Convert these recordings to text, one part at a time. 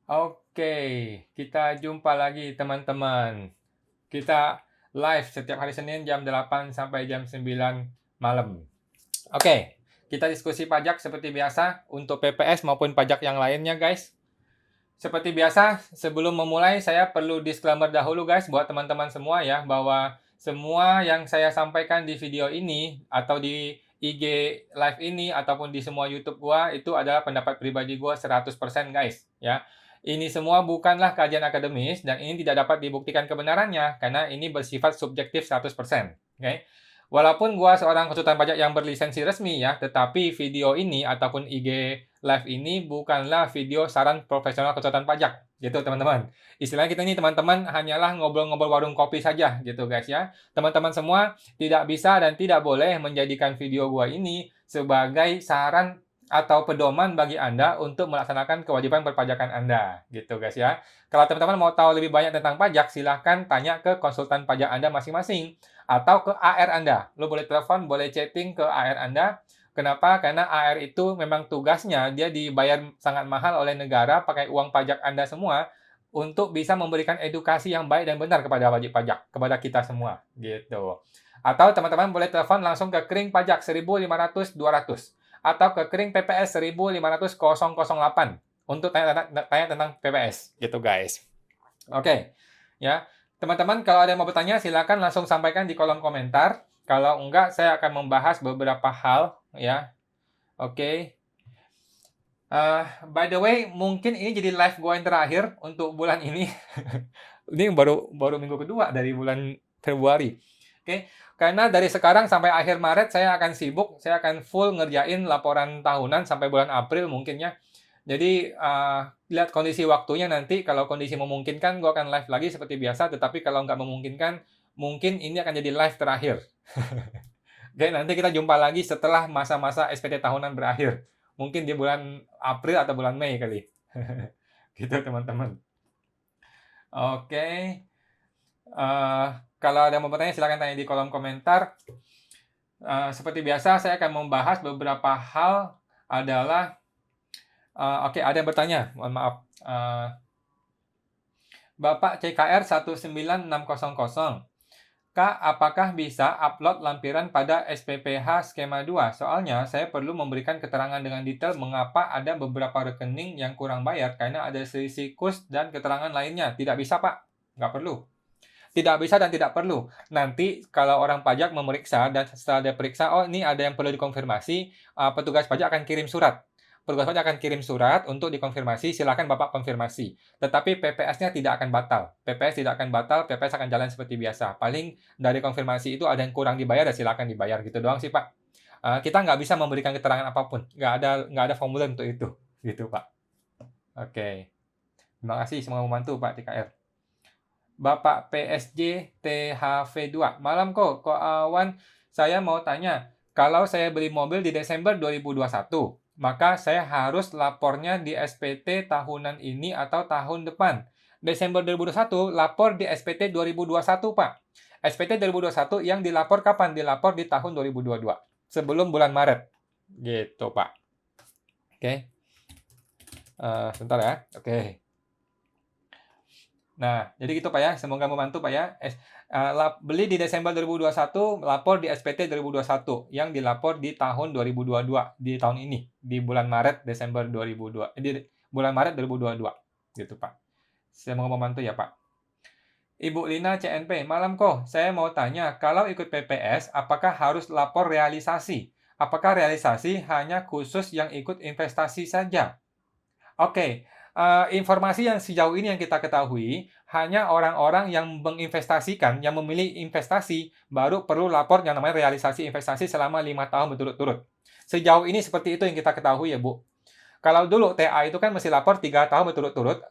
Oke, kita jumpa lagi teman-teman. Kita live setiap hari Senin jam 8 sampai jam 9 malam. Oke, kita diskusi pajak seperti biasa untuk PPS maupun pajak yang lainnya, guys. Seperti biasa, sebelum memulai saya perlu disclaimer dahulu, guys, buat teman-teman semua ya, bahwa semua yang saya sampaikan di video ini atau di IG live ini ataupun di semua YouTube gua itu adalah pendapat pribadi gua 100%, guys, ya. Ini semua bukanlah kajian akademis dan ini tidak dapat dibuktikan kebenarannya karena ini bersifat subjektif 100%, oke? Walaupun gua seorang konsultan pajak yang berlisensi resmi ya, tetapi video ini ataupun IG live ini bukanlah video saran profesional konsultan pajak, gitu teman-teman. Istilahnya kita ini teman-teman hanyalah ngobrol-ngobrol warung kopi saja gitu guys ya. Teman-teman semua tidak bisa dan tidak boleh menjadikan video gua ini sebagai saran atau pedoman bagi Anda untuk melaksanakan kewajiban perpajakan Anda, gitu guys ya. Kalau teman-teman mau tahu lebih banyak tentang pajak, silahkan tanya ke konsultan pajak Anda masing-masing atau ke AR Anda. Lo boleh telepon, boleh chatting ke AR Anda. Kenapa? Karena AR itu memang tugasnya dia dibayar sangat mahal oleh negara pakai uang pajak Anda semua untuk bisa memberikan edukasi yang baik dan benar kepada wajib pajak, kepada kita semua, gitu. Atau teman-teman boleh telepon langsung ke Kering Pajak 1500 200 atau ke Kering PPS 1500 008 untuk tanya tentang PPS, gitu guys. Oke, ya. Teman-teman kalau ada yang mau bertanya silakan langsung sampaikan di kolom komentar. Kalau enggak saya akan membahas beberapa hal ya. Oke. By the way, mungkin ini jadi live gue yang terakhir untuk bulan ini. Ini baru minggu kedua dari bulan Februari. Oke, karena dari sekarang sampai akhir Maret saya akan sibuk, saya akan full ngerjain laporan tahunan sampai bulan April mungkin ya. Jadi lihat kondisi waktunya nanti, kalau kondisi memungkinkan gue akan live lagi seperti biasa, tetapi kalau nggak memungkinkan, mungkin ini akan jadi live terakhir. Oke, nanti kita jumpa lagi setelah masa-masa SPT tahunan berakhir. Mungkin di bulan April atau bulan Mei kali. Gitu teman-teman. Oke. Kalau ada yang mau bertanya silahkan tanya di kolom komentar. Seperti biasa saya akan membahas beberapa hal adalah oke, ada yang bertanya, mohon maaf. Bapak CKR 19600. Kak, apakah bisa upload lampiran pada SPPH skema 2? Soalnya saya perlu memberikan keterangan dengan detail mengapa ada beberapa rekening yang kurang bayar karena ada selisih kurs dan keterangan lainnya. Tidak bisa, Pak. Nggak perlu. Tidak bisa dan tidak perlu. Nanti kalau orang pajak memeriksa dan setelah dia periksa, oh ini ada yang perlu dikonfirmasi, petugas pajak akan kirim surat. Petugas pajak akan kirim surat untuk dikonfirmasi, silakan Bapak konfirmasi. Tetapi PPS-nya tidak akan batal. PPS tidak akan batal, PPS akan jalan seperti biasa. Paling dari konfirmasi itu ada yang kurang dibayar, ya silakan dibayar. Gitu doang sih, Pak. Kita nggak bisa memberikan keterangan apapun. Nggak ada formulir untuk itu. Gitu, Pak. Oke. Terima kasih, semoga membantu, Pak TKR. Bapak PSG THV2. Malam kok Awan, saya mau tanya, kalau saya beli mobil di Desember 2021, maka saya harus lapornya di SPT tahunan ini atau tahun depan. Desember 2021, lapor di SPT 2021, Pak. SPT 2021 yang dilapor kapan? Dilapor di tahun 2022, sebelum bulan Maret. Gitu, Pak. Oke. Sebentar ya. Oke. Nah, jadi gitu Pak ya, semoga membantu Pak ya. Beli di Desember 2021, lapor di SPT 2021, yang dilapor di tahun 2022, di tahun ini, di bulan Maret, Desember 2002, di bulan Maret 2022, gitu Pak. Semoga membantu ya Pak. Ibu Lina CNP, malam kok, saya mau tanya, kalau ikut PPS, apakah harus lapor realisasi? Apakah realisasi hanya khusus yang ikut investasi saja? Oke, informasi yang sejauh ini yang kita ketahui, hanya orang-orang yang menginvestasikan, yang memilih investasi, baru perlu lapor yang namanya realisasi investasi selama 5 tahun berturut-turut. Sejauh ini seperti itu yang kita ketahui ya, Bu. Kalau dulu TA itu kan mesti lapor 3 tahun berturut-turut,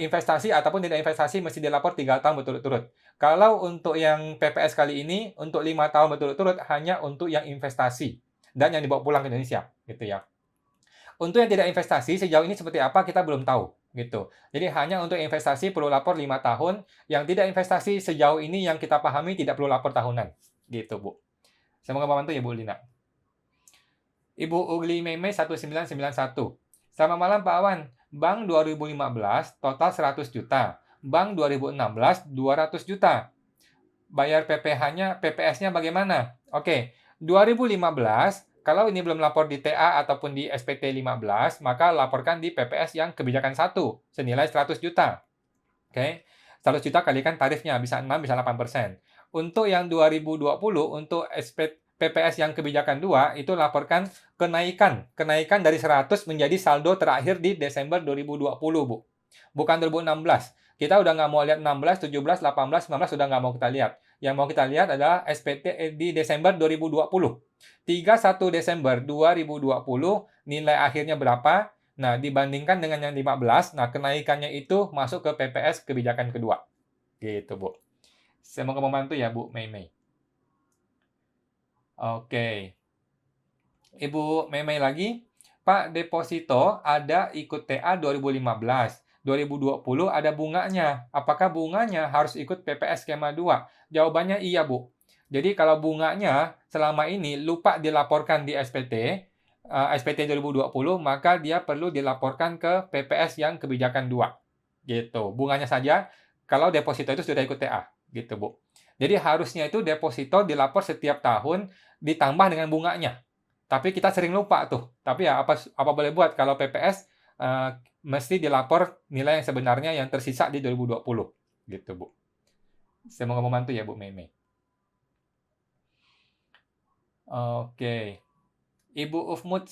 investasi ataupun tidak investasi mesti dilapor 3 tahun berturut-turut. Kalau untuk yang PPS kali ini, untuk 5 tahun berturut-turut, hanya untuk yang investasi dan yang dibawa pulang ke Indonesia, gitu ya. Untuk yang tidak investasi, sejauh ini seperti apa kita belum tahu, gitu. Jadi hanya untuk investasi perlu lapor 5 tahun, yang tidak investasi sejauh ini yang kita pahami tidak perlu lapor tahunan, gitu Bu. Semoga membantu ya Bu Lina. Ibu Ugli Meme 1991. Selamat malam Pak Awan. Bank 2015 total 100 juta. Bank 2016 200 juta. Bayar PPS-nya bagaimana? Oke, 2015 kalau ini belum lapor di TA ataupun di SPT 15, maka laporkan di PPS yang kebijakan 1 senilai 100 juta. Oke, 100 juta kalikan tarifnya, bisa 6, bisa 8%. Untuk yang 2020, untuk PPS yang kebijakan 2, itu laporkan kenaikan dari 100 menjadi saldo terakhir di Desember 2020, Bu. Bukan 2016. Kita udah nggak mau lihat 16, 17, 18, 19, sudah nggak mau kita lihat. Yang mau kita lihat adalah SPT di Desember 2020. 31 Desember 2020, nilai akhirnya berapa? Nah, dibandingkan dengan yang 15, nah kenaikannya itu masuk ke PPS kebijakan kedua. Gitu, Bu. Semoga membantu ya, Bu Mei Mei. Oke. Ibu Mei Mei lagi, Pak deposito ada ikut TA 2015. 2020 ada bunganya. Apakah bunganya harus ikut PPS skema 2? Jawabannya iya, Bu. Jadi kalau bunganya selama ini lupa dilaporkan di SPT 2020, maka dia perlu dilaporkan ke PPS yang kebijakan 2. Gitu. Bunganya saja kalau deposito itu sudah ikut TA. Gitu, Bu. Jadi harusnya itu deposito dilapor setiap tahun ditambah dengan bunganya. Tapi kita sering lupa tuh. Tapi ya apa boleh buat kalau PPS mesti dilapor nilai yang sebenarnya yang tersisa di 2020. Gitu, Bu. Semoga membantu ya, Bu Mei Mei. Oke. Ibu Ufmut,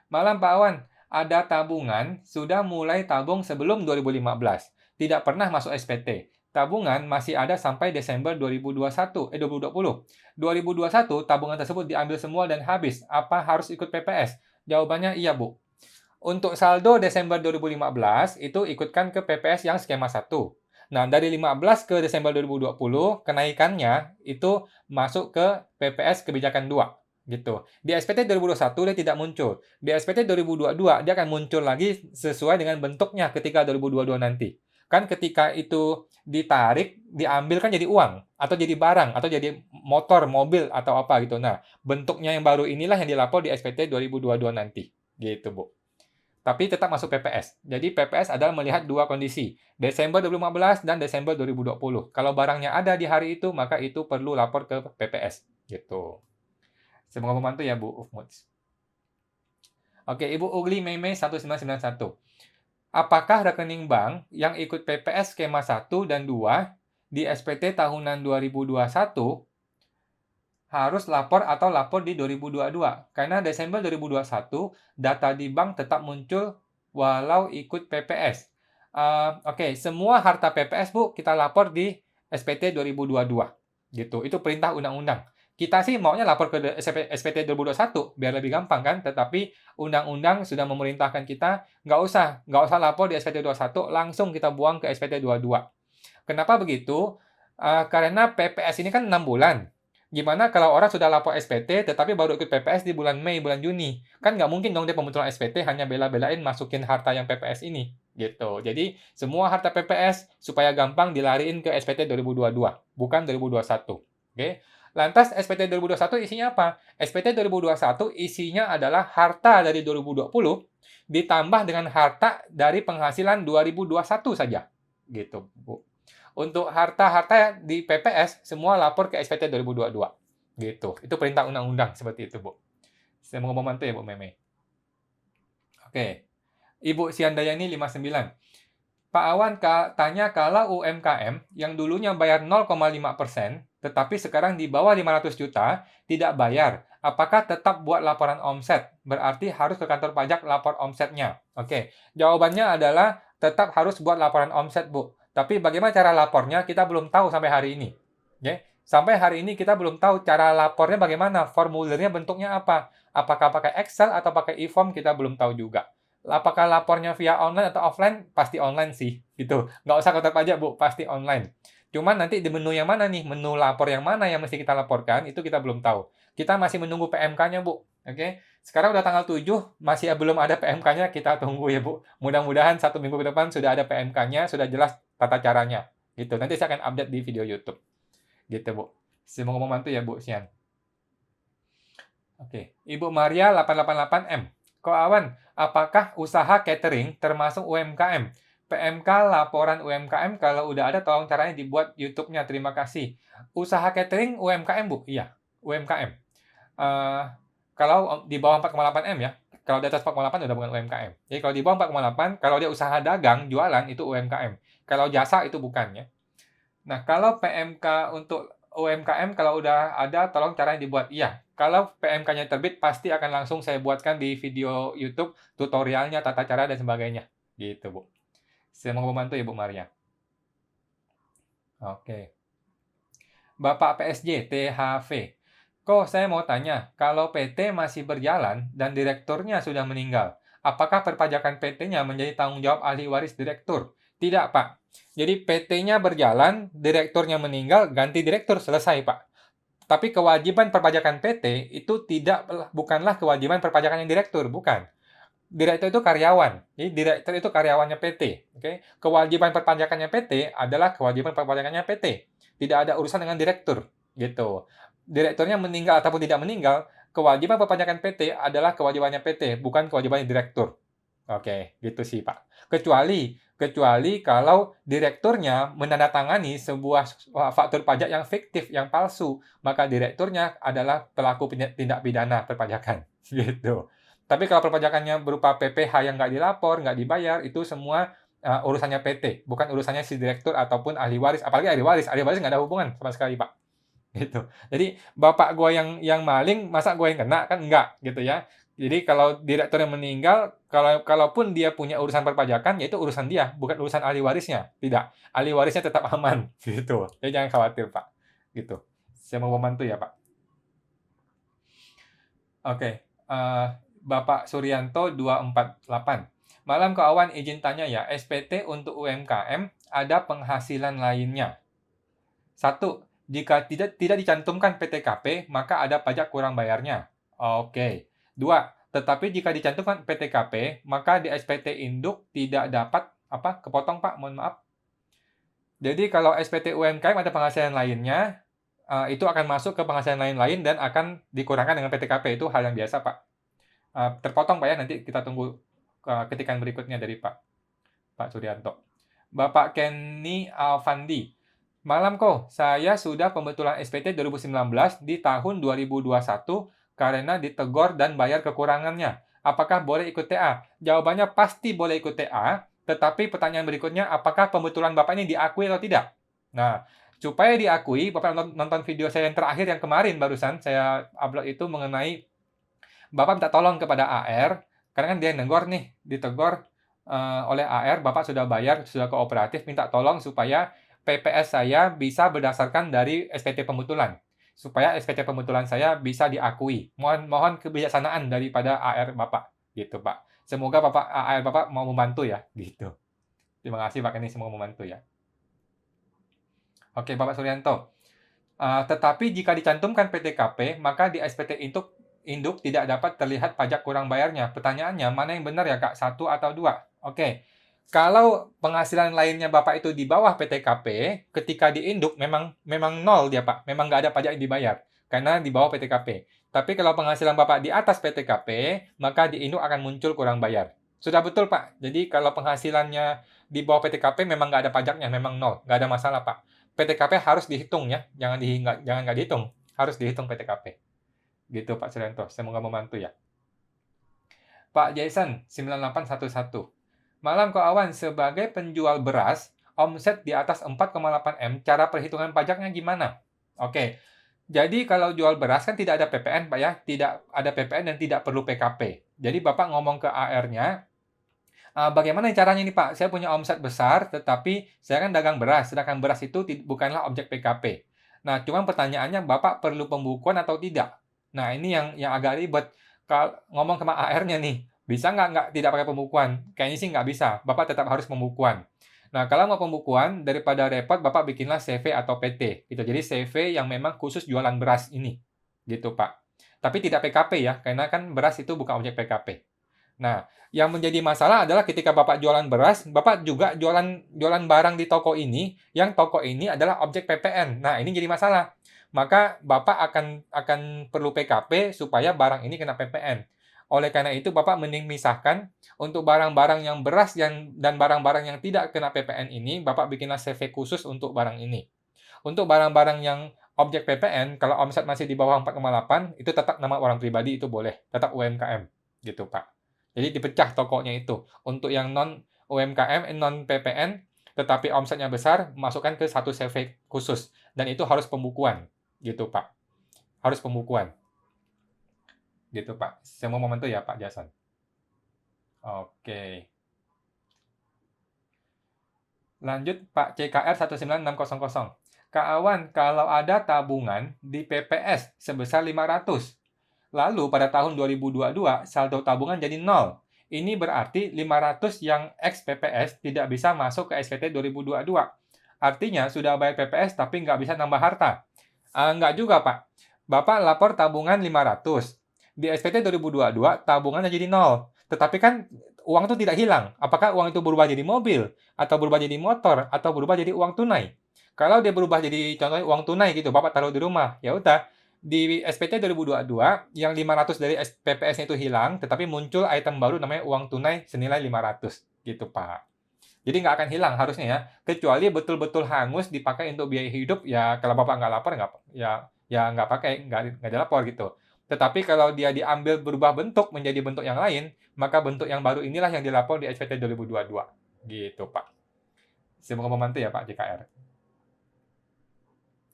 malam Pak Awan. Ada tabungan, sudah mulai tabung sebelum 2015. Tidak pernah masuk SPT. Tabungan masih ada sampai Desember 2021. 2021 tabungan tersebut diambil semua dan habis. Apa harus ikut PPS? Jawabannya iya, Bu. Untuk saldo Desember 2015 itu ikutkan ke PPS yang skema 1. Nah, dari 15 ke Desember 2020, kenaikannya itu masuk ke PPS kebijakan 2. Gitu. Di SPT 2021 dia tidak muncul. Di SPT 2022 dia akan muncul lagi sesuai dengan bentuknya ketika 2022 nanti. Kan ketika itu ditarik, diambil kan jadi uang, atau jadi barang, atau jadi motor, mobil, atau apa gitu. Nah, bentuknya yang baru inilah yang dilapor di SPT 2022 nanti. Gitu, Bu. Tapi tetap masuk PPS. Jadi PPS adalah melihat dua kondisi, Desember 2015 dan Desember 2020. Kalau barangnya ada di hari itu, maka itu perlu lapor ke PPS. Gitu. Semoga membantu ya, Bu Ufmuts. Oke, Ibu Ugli Meme 1991. Apakah rekening bank yang ikut PPS skema 1 dan 2 di SPT tahunan 2021 harus lapor atau lapor di 2022? Karena Desember 2021 data di bank tetap muncul walau ikut PPS. Oke, semua harta PPS, Bu, kita lapor di SPT 2022. Gitu. Itu perintah undang-undang. Kita sih maunya lapor ke SPT 2021 biar lebih gampang kan, tetapi undang-undang sudah memerintahkan kita nggak usah lapor di SPT 21, langsung kita buang ke SPT 22. Kenapa begitu? Karena PPS ini kan 6 bulan. Gimana kalau orang sudah lapor SPT tetapi baru ikut PPS di bulan Mei, bulan Juni? Kan nggak mungkin dong dia pembetulan SPT hanya bela-belain masukin harta yang PPS ini. Gitu. Jadi semua harta PPS supaya gampang dilariin ke SPT 2022, bukan 2021. Oke. Lantas SPT 2021 isinya apa? SPT 2021 isinya adalah harta dari 2020 ditambah dengan harta dari penghasilan 2021 saja. Gitu, Bu. Untuk harta-harta di PPS, semua lapor ke SPT 2022. Gitu. Itu perintah undang-undang seperti itu, Bu. Saya mau membantu ya, Bu Meme. Oke. Ibu Siandayani 59. Pak Awan tanya kalau UMKM yang dulunya bayar 0,5%, tetapi sekarang di bawah 500 juta, tidak bayar. Apakah tetap buat laporan omset? Berarti harus ke kantor pajak lapor omsetnya. Oke, jawabannya adalah tetap harus buat laporan omset, Bu. Tapi bagaimana cara lapornya, kita belum tahu sampai hari ini. Oke? Sampai hari ini kita belum tahu cara lapornya bagaimana, formulirnya bentuknya apa. Apakah pakai Excel atau pakai e-form, kita belum tahu juga. Apakah lapornya via online atau offline? Pasti online sih, gitu. Nggak usah kantor pajak, Bu, pasti online. Cuman nanti di menu yang mana nih, menu lapor yang mana yang mesti kita laporkan, itu kita belum tahu. Kita masih menunggu PMK-nya, Bu. Oke? Sekarang udah tanggal 7, masih belum ada PMK-nya, kita tunggu ya, Bu. Mudah-mudahan 1 minggu ke depan sudah ada PMK-nya, sudah jelas tata caranya. Gitu. Nanti saya akan update di video YouTube. Gitu, Bu. Semoga membantu ya, Bu Sian. Oke. Ibu Maria 888M. Ko Awan, Apakah usaha catering termasuk UMKM? PMK laporan UMKM kalau udah ada tolong caranya dibuat YouTube-nya. Terima kasih. Usaha catering UMKM, Bu? Iya, UMKM. Kalau di bawah 4,8 M ya. Kalau di atas 4,8 udah bukan UMKM. Jadi kalau di bawah 4,8, kalau dia usaha dagang, jualan, itu UMKM. Kalau jasa itu bukan ya. Nah, kalau PMK untuk UMKM kalau udah ada, tolong caranya dibuat. Iya, kalau PMK-nya terbit, pasti akan langsung saya buatkan di video YouTube, tutorialnya, tata cara, dan sebagainya. Gitu, Bu. Semoga membantu ya, Bu Maria. Oke. Bapak PSG, THV. Kok saya mau tanya, kalau PT masih berjalan dan direkturnya sudah meninggal, apakah perpajakan PT-nya menjadi tanggung jawab ahli waris direktur? Tidak, Pak. Jadi PT-nya berjalan, direkturnya meninggal, ganti direktur, selesai, Pak. Tapi kewajiban perpajakan PT itu bukanlah kewajiban perpajakan yang direktur, bukan. Direktur itu karyawan. Jadi direktur itu karyawannya PT. Oke? Kewajiban perpajakannya PT adalah kewajiban perpajakannya PT. Tidak ada urusan dengan direktur, gitu. Direkturnya meninggal ataupun tidak meninggal, kewajiban perpajakan PT adalah kewajibannya PT, bukan kewajibannya direktur. Oke, gitu sih, Pak. Kecuali kalau direkturnya menandatangani sebuah faktur pajak yang fiktif, yang palsu, maka direkturnya adalah pelaku tindak pidana perpajakan. Gitu. Tapi kalau perpajakannya berupa PPh yang nggak dilapor, nggak dibayar, itu semua urusannya PT, bukan urusannya si direktur ataupun ahli waris. Apalagi ahli waris nggak ada hubungan sama sekali, Pak. Gitu. Jadi bapak gue yang maling, masa gue yang kena? Kan enggak, gitu ya. Jadi kalau direkturnya meninggal, kalaupun dia punya urusan perpajakan, ya itu urusan dia, bukan urusan ahli warisnya. Tidak, ahli warisnya tetap aman, gitu. Jadi jangan khawatir, Pak. Gitu. Saya mau membantu ya, Pak. Oke, Bapak Suryanto 248. Malam Kak Awan, izin tanya ya, SPT untuk UMKM ada penghasilan lainnya. 1. Jika tidak dicantumkan PTKP, maka ada pajak kurang bayarnya. Oke. 2. Tetapi jika dicantumkan PTKP, maka di SPT induk tidak dapat kepotong, Pak, mohon maaf. Jadi kalau SPT UMKM ada penghasilan lainnya, itu akan masuk ke penghasilan lain-lain dan akan dikurangkan dengan PTKP. Itu hal yang biasa, Pak. Terpotong, Pak ya, nanti kita tunggu ketikan berikutnya dari Pak Suryanto. Bapak Kenny Alfandi. Malam kok, saya sudah pembetulan SPT 2019 di tahun 2021 karena ditegor dan bayar kekurangannya. Apakah boleh ikut TA? Jawabannya pasti boleh ikut TA, tetapi pertanyaan berikutnya, apakah pembetulan Bapak ini diakui atau tidak? Nah, supaya diakui, Bapak nonton video saya yang terakhir yang kemarin barusan, saya upload itu mengenai Bapak minta tolong kepada AR, karena kan dia negor nih, ditegor oleh AR, Bapak sudah bayar, sudah kooperatif, minta tolong supaya PPS saya bisa berdasarkan dari SPT pembetulan. Supaya SPT pembetulan saya bisa diakui. Mohon kebijaksanaan daripada AR Bapak. Gitu, Pak. Semoga AR Bapak mau membantu ya. Gitu. Terima kasih, Pak. Ini semoga membantu ya. Oke, Bapak Suryanto. Tetapi jika dicantumkan PTKP, maka di SPT induk tidak dapat terlihat pajak kurang bayarnya. Pertanyaannya, mana yang benar ya, Kak? 1 atau 2? Oke. Kalau penghasilan lainnya Bapak itu di bawah PTKP, ketika di induk memang nol dia, Pak. Memang nggak ada pajak yang dibayar karena di bawah PTKP. Tapi kalau penghasilan Bapak di atas PTKP, maka di induk akan muncul kurang bayar. Sudah betul, Pak. Jadi kalau penghasilannya di bawah PTKP memang nggak ada pajaknya, memang nol. Nggak ada masalah, Pak. PTKP harus dihitung ya. Jangan nggak dihitung. Harus dihitung PTKP. Gitu, Pak Suryanto. Semoga membantu ya. Pak Jason, 9811. Malam Kak Awan, sebagai penjual beras, omset di atas 4,8 M, cara perhitungan pajaknya gimana? Oke, jadi kalau jual beras kan tidak ada PPN, Pak ya. Tidak ada PPN dan tidak perlu PKP. Jadi Bapak ngomong ke AR-nya, bagaimana caranya nih Pak? Saya punya omset besar, tetapi saya kan dagang beras. Sedangkan beras itu bukanlah objek PKP. Nah, cuma pertanyaannya Bapak perlu pembukuan atau tidak? Nah, ini yang agak ribet. Kalau ngomong sama AR-nya nih, bisa nggak tidak pakai pembukuan? Kayaknya sih nggak bisa. Bapak tetap harus pembukuan. Nah, kalau mau pembukuan, daripada repot, Bapak bikinlah CV atau PT. Gitu. Jadi CV yang memang khusus jualan beras ini. Gitu, Pak. Tapi tidak PKP ya, karena kan beras itu bukan objek PKP. Nah, yang menjadi masalah adalah ketika Bapak jualan beras, Bapak juga jualan barang di toko ini, yang toko ini adalah objek PPN. Nah, ini jadi masalah. Maka Bapak akan perlu PKP supaya barang ini kena PPN. Oleh karena itu, Bapak mending misahkan untuk barang-barang yang beras dan barang-barang yang tidak kena PPN ini, Bapak bikinlah CV khusus untuk barang ini. Untuk barang-barang yang objek PPN, kalau omset masih di bawah 4,8, itu tetap nama orang pribadi, itu boleh. Tetap UMKM. Gitu, Pak. Jadi dipecah tokonya itu. Untuk yang non-UMKM, non-PPN, tetapi omsetnya besar, masukkan ke satu CV khusus. Dan itu harus pembukuan. Gitu, Pak. Harus pembukuan. Gitu, Pak. Saya mau membantu ya, Pak Jason. Oke. Lanjut, Pak CKR 19600. Kak Awan, kalau ada tabungan di PPS sebesar 500, lalu pada tahun 2022 saldo tabungan jadi 0. Ini berarti 500 yang ex PPS tidak bisa masuk ke SPT 2022. Artinya sudah bayar PPS tapi nggak bisa nambah harta. Nggak juga, Pak. Bapak lapor tabungan 500. Di SPT 2022 tabungannya jadi 0. Tetapi kan uang itu tidak hilang. Apakah uang itu berubah jadi mobil, atau berubah jadi motor, atau berubah jadi uang tunai? Kalau dia berubah jadi contohnya uang tunai gitu, Bapak taruh di rumah, ya udah di SPT 2022 yang 500 dari PPS-nya itu hilang, tetapi muncul item baru namanya uang tunai senilai 500 gitu, Pak. Jadi nggak akan hilang harusnya ya, kecuali betul-betul hangus dipakai untuk biaya hidup, ya kalau Bapak nggak lapor ya nggak pakai, nggak dilapor gitu. Tetapi kalau dia diambil berubah bentuk menjadi bentuk yang lain, maka bentuk yang baru inilah yang dilapor di SPT 2022. Gitu, Pak. Semoga membantu ya, Pak JKR.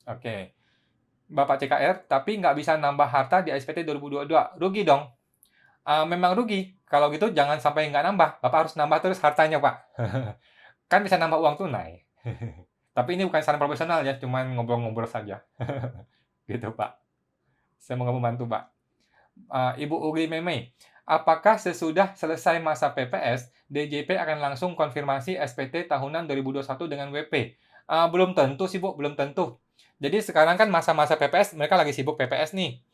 Oke. Bapak CKR, tapi nggak bisa nambah harta di SPT 2022. Rugi dong. Memang rugi. Kalau gitu jangan sampai nggak nambah. Bapak harus nambah terus hartanya, Pak. Kan bisa nambah uang tunai. Tapi ini bukan saran profesional ya, cuman ngobrol-ngobrol saja. Gitu, Pak. Semoga membantu, Pak. Ibu Ugli Meme, apakah sesudah selesai masa PPS, DJP akan langsung konfirmasi SPT tahunan 2021 dengan WP? Belum tentu sih, Bu, belum tentu. Jadi sekarang kan masa-masa PPS, mereka lagi sibuk PPS nih.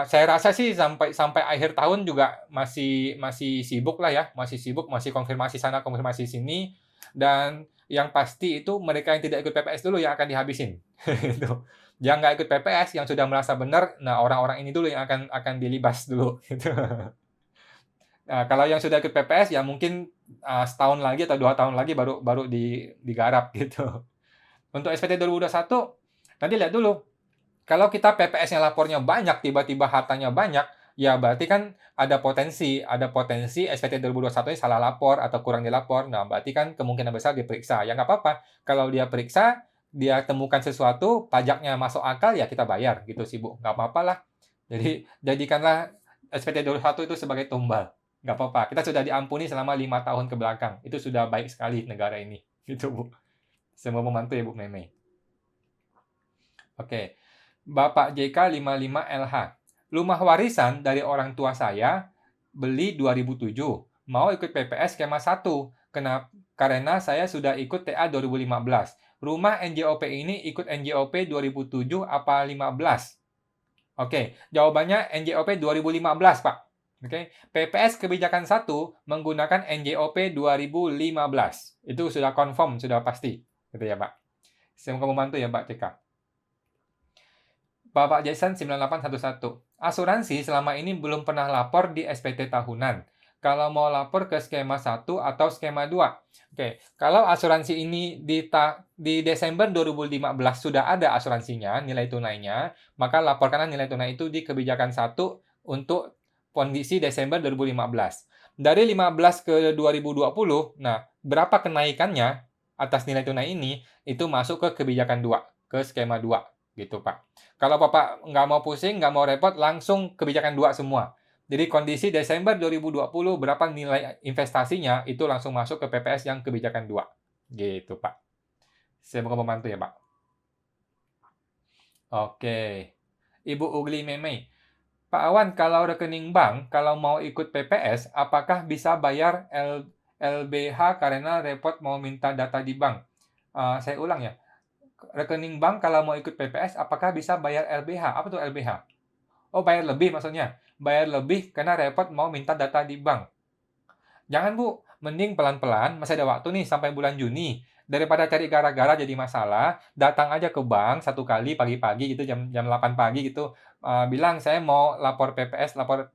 Saya rasa sih sampai akhir tahun juga masih sibuk lah ya, masih sibuk, masih konfirmasi sana, konfirmasi sini, dan yang pasti itu mereka yang tidak ikut PPS dulu yang akan dihabisin. Gitu. Yang nggak ikut PPS, yang sudah merasa benar, nah orang-orang ini dulu yang akan dilibas dulu. Gitu. Nah, kalau yang sudah ikut PPS, ya mungkin setahun lagi atau 2 tahun lagi baru digarap gitu. Untuk SPT 2021, nanti lihat dulu. Kalau kita PPS-nya lapornya banyak, tiba-tiba hartanya banyak, ya berarti kan ada potensi SPT 2021 ini salah lapor atau kurang dilapor. Nah, berarti kan kemungkinan besar diperiksa. Ya nggak apa-apa. Kalau dia periksa, dia temukan sesuatu, pajaknya masuk akal, ya kita bayar gitu sih, Bu. Nggak apa-apa lah. Jadi, jadikanlah SPT 21 itu sebagai tumbal. Nggak apa-apa. Kita sudah diampuni selama 5 tahun ke belakang. Itu sudah baik sekali negara ini. Gitu, Bu. Semoga membantu ya, Bu Meme. Oke. Bapak JK 55LH. Rumah warisan dari orang tua saya beli 2007. Mau ikut PPS skema 1. Karena saya sudah ikut TA 2015. Rumah NJOP ini ikut NJOP 2007 apa 15? Oke, jawabannya NJOP 2015, Pak. Oke, PPS kebijakan 1 menggunakan NJOP 2015. Itu sudah confirm, sudah pasti. Gitu ya, Pak. Semoga membantu ya, Pak CK. Bapak Jason 9811. Asuransi selama ini belum pernah lapor di SPT tahunan. Kalau mau lapor ke skema 1 atau skema 2. Oke, kalau asuransi ini di Desember 2015 sudah ada asuransinya, nilai tunainya, maka laporkanlah nilai tunai itu di kebijakan 1 untuk kondisi Desember 2015. Dari 15 ke 2020, nah berapa kenaikannya atas nilai tunai ini, itu masuk ke kebijakan 2, ke skema 2. Gitu, Pak. Kalau Bapak nggak mau pusing, nggak mau repot, langsung kebijakan 2 semua. Jadi kondisi Desember 2020 berapa nilai investasinya, itu langsung masuk ke PPS yang kebijakan 2. Gitu, Pak. Semoga membantu ya, Pak. Oke. Ibu Ugli Meme. Pak Awan, kalau rekening bank, kalau mau ikut PPS, apakah bisa bayar LBH karena repot mau minta data di bank? Saya ulang ya. Rekening bank kalau mau ikut PPS, apakah bisa bayar LBH? Apa tuh LBH? Oh, bayar lebih maksudnya. Bayar lebih karena repot mau minta data di bank. Jangan, Bu. Mending pelan-pelan, masih ada waktu nih sampai bulan Juni. Daripada cari gara-gara jadi masalah, datang aja ke bank satu kali pagi-pagi gitu, jam 8 pagi gitu. Bilang, saya mau lapor PPS, lapor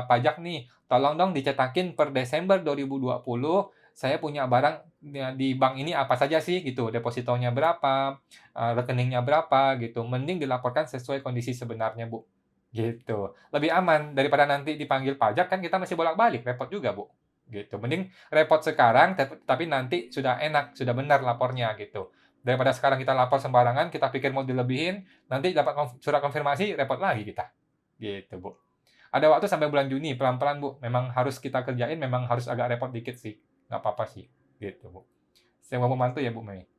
pajak nih, tolong dong dicetakin per Desember 2020, saya punya barang di bank ini apa saja sih gitu, depositonya berapa, rekeningnya berapa gitu. Mending dilaporkan sesuai kondisi sebenarnya, Bu. Gitu. Lebih aman daripada nanti dipanggil pajak kan kita masih bolak-balik, repot juga, Bu. Gitu. Mending repot sekarang tapi nanti sudah enak, sudah benar lapornya gitu. Daripada sekarang kita lapor sembarangan, kita pikir mau dilebihin, nanti dapat surat konfirmasi, repot lagi kita. Gitu, Bu. Ada waktu sampai bulan Juni, pelan-pelan, Bu. Memang harus kita kerjain, memang harus agak repot dikit sih. Nggak apa-apa sih. Gitu, Bu. Saya mau membantu ya, Bu Mei.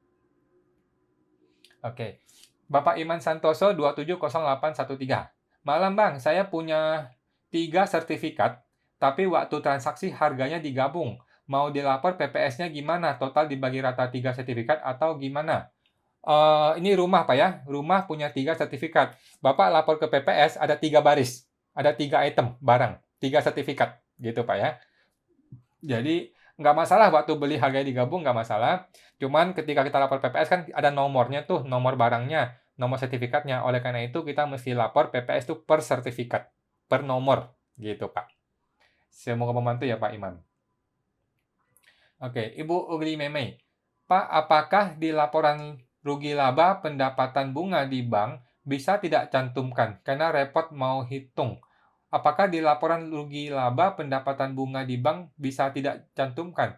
Oke. Bapak Iman Santoso 270813. Malam, Bang. Saya punya 3 sertifikat, tapi waktu transaksi harganya digabung. Mau dilapor PPS-nya gimana? Total dibagi rata 3 sertifikat atau gimana? Ini rumah, Pak ya. Rumah punya 3 sertifikat. Bapak lapor ke PPS ada 3 baris. Ada 3 item barang, 3 sertifikat. Gitu, Pak ya. Jadi, nggak masalah waktu beli harganya digabung, nggak masalah. Cuman ketika kita lapor PPS kan ada nomornya tuh, nomor barangnya, nomor sertifikatnya. Oleh karena itu, kita mesti lapor PPS tuh per sertifikat, per nomor. Gitu, Pak. Semoga membantu ya, Pak Iman. Oke, Ibu Ugli Memei. Pak, apakah di laporan rugi laba pendapatan bunga di bank bisa tidak cantumkan karena repot mau hitung? Apakah di laporan rugi laba pendapatan bunga di bank bisa tidak cantumkan?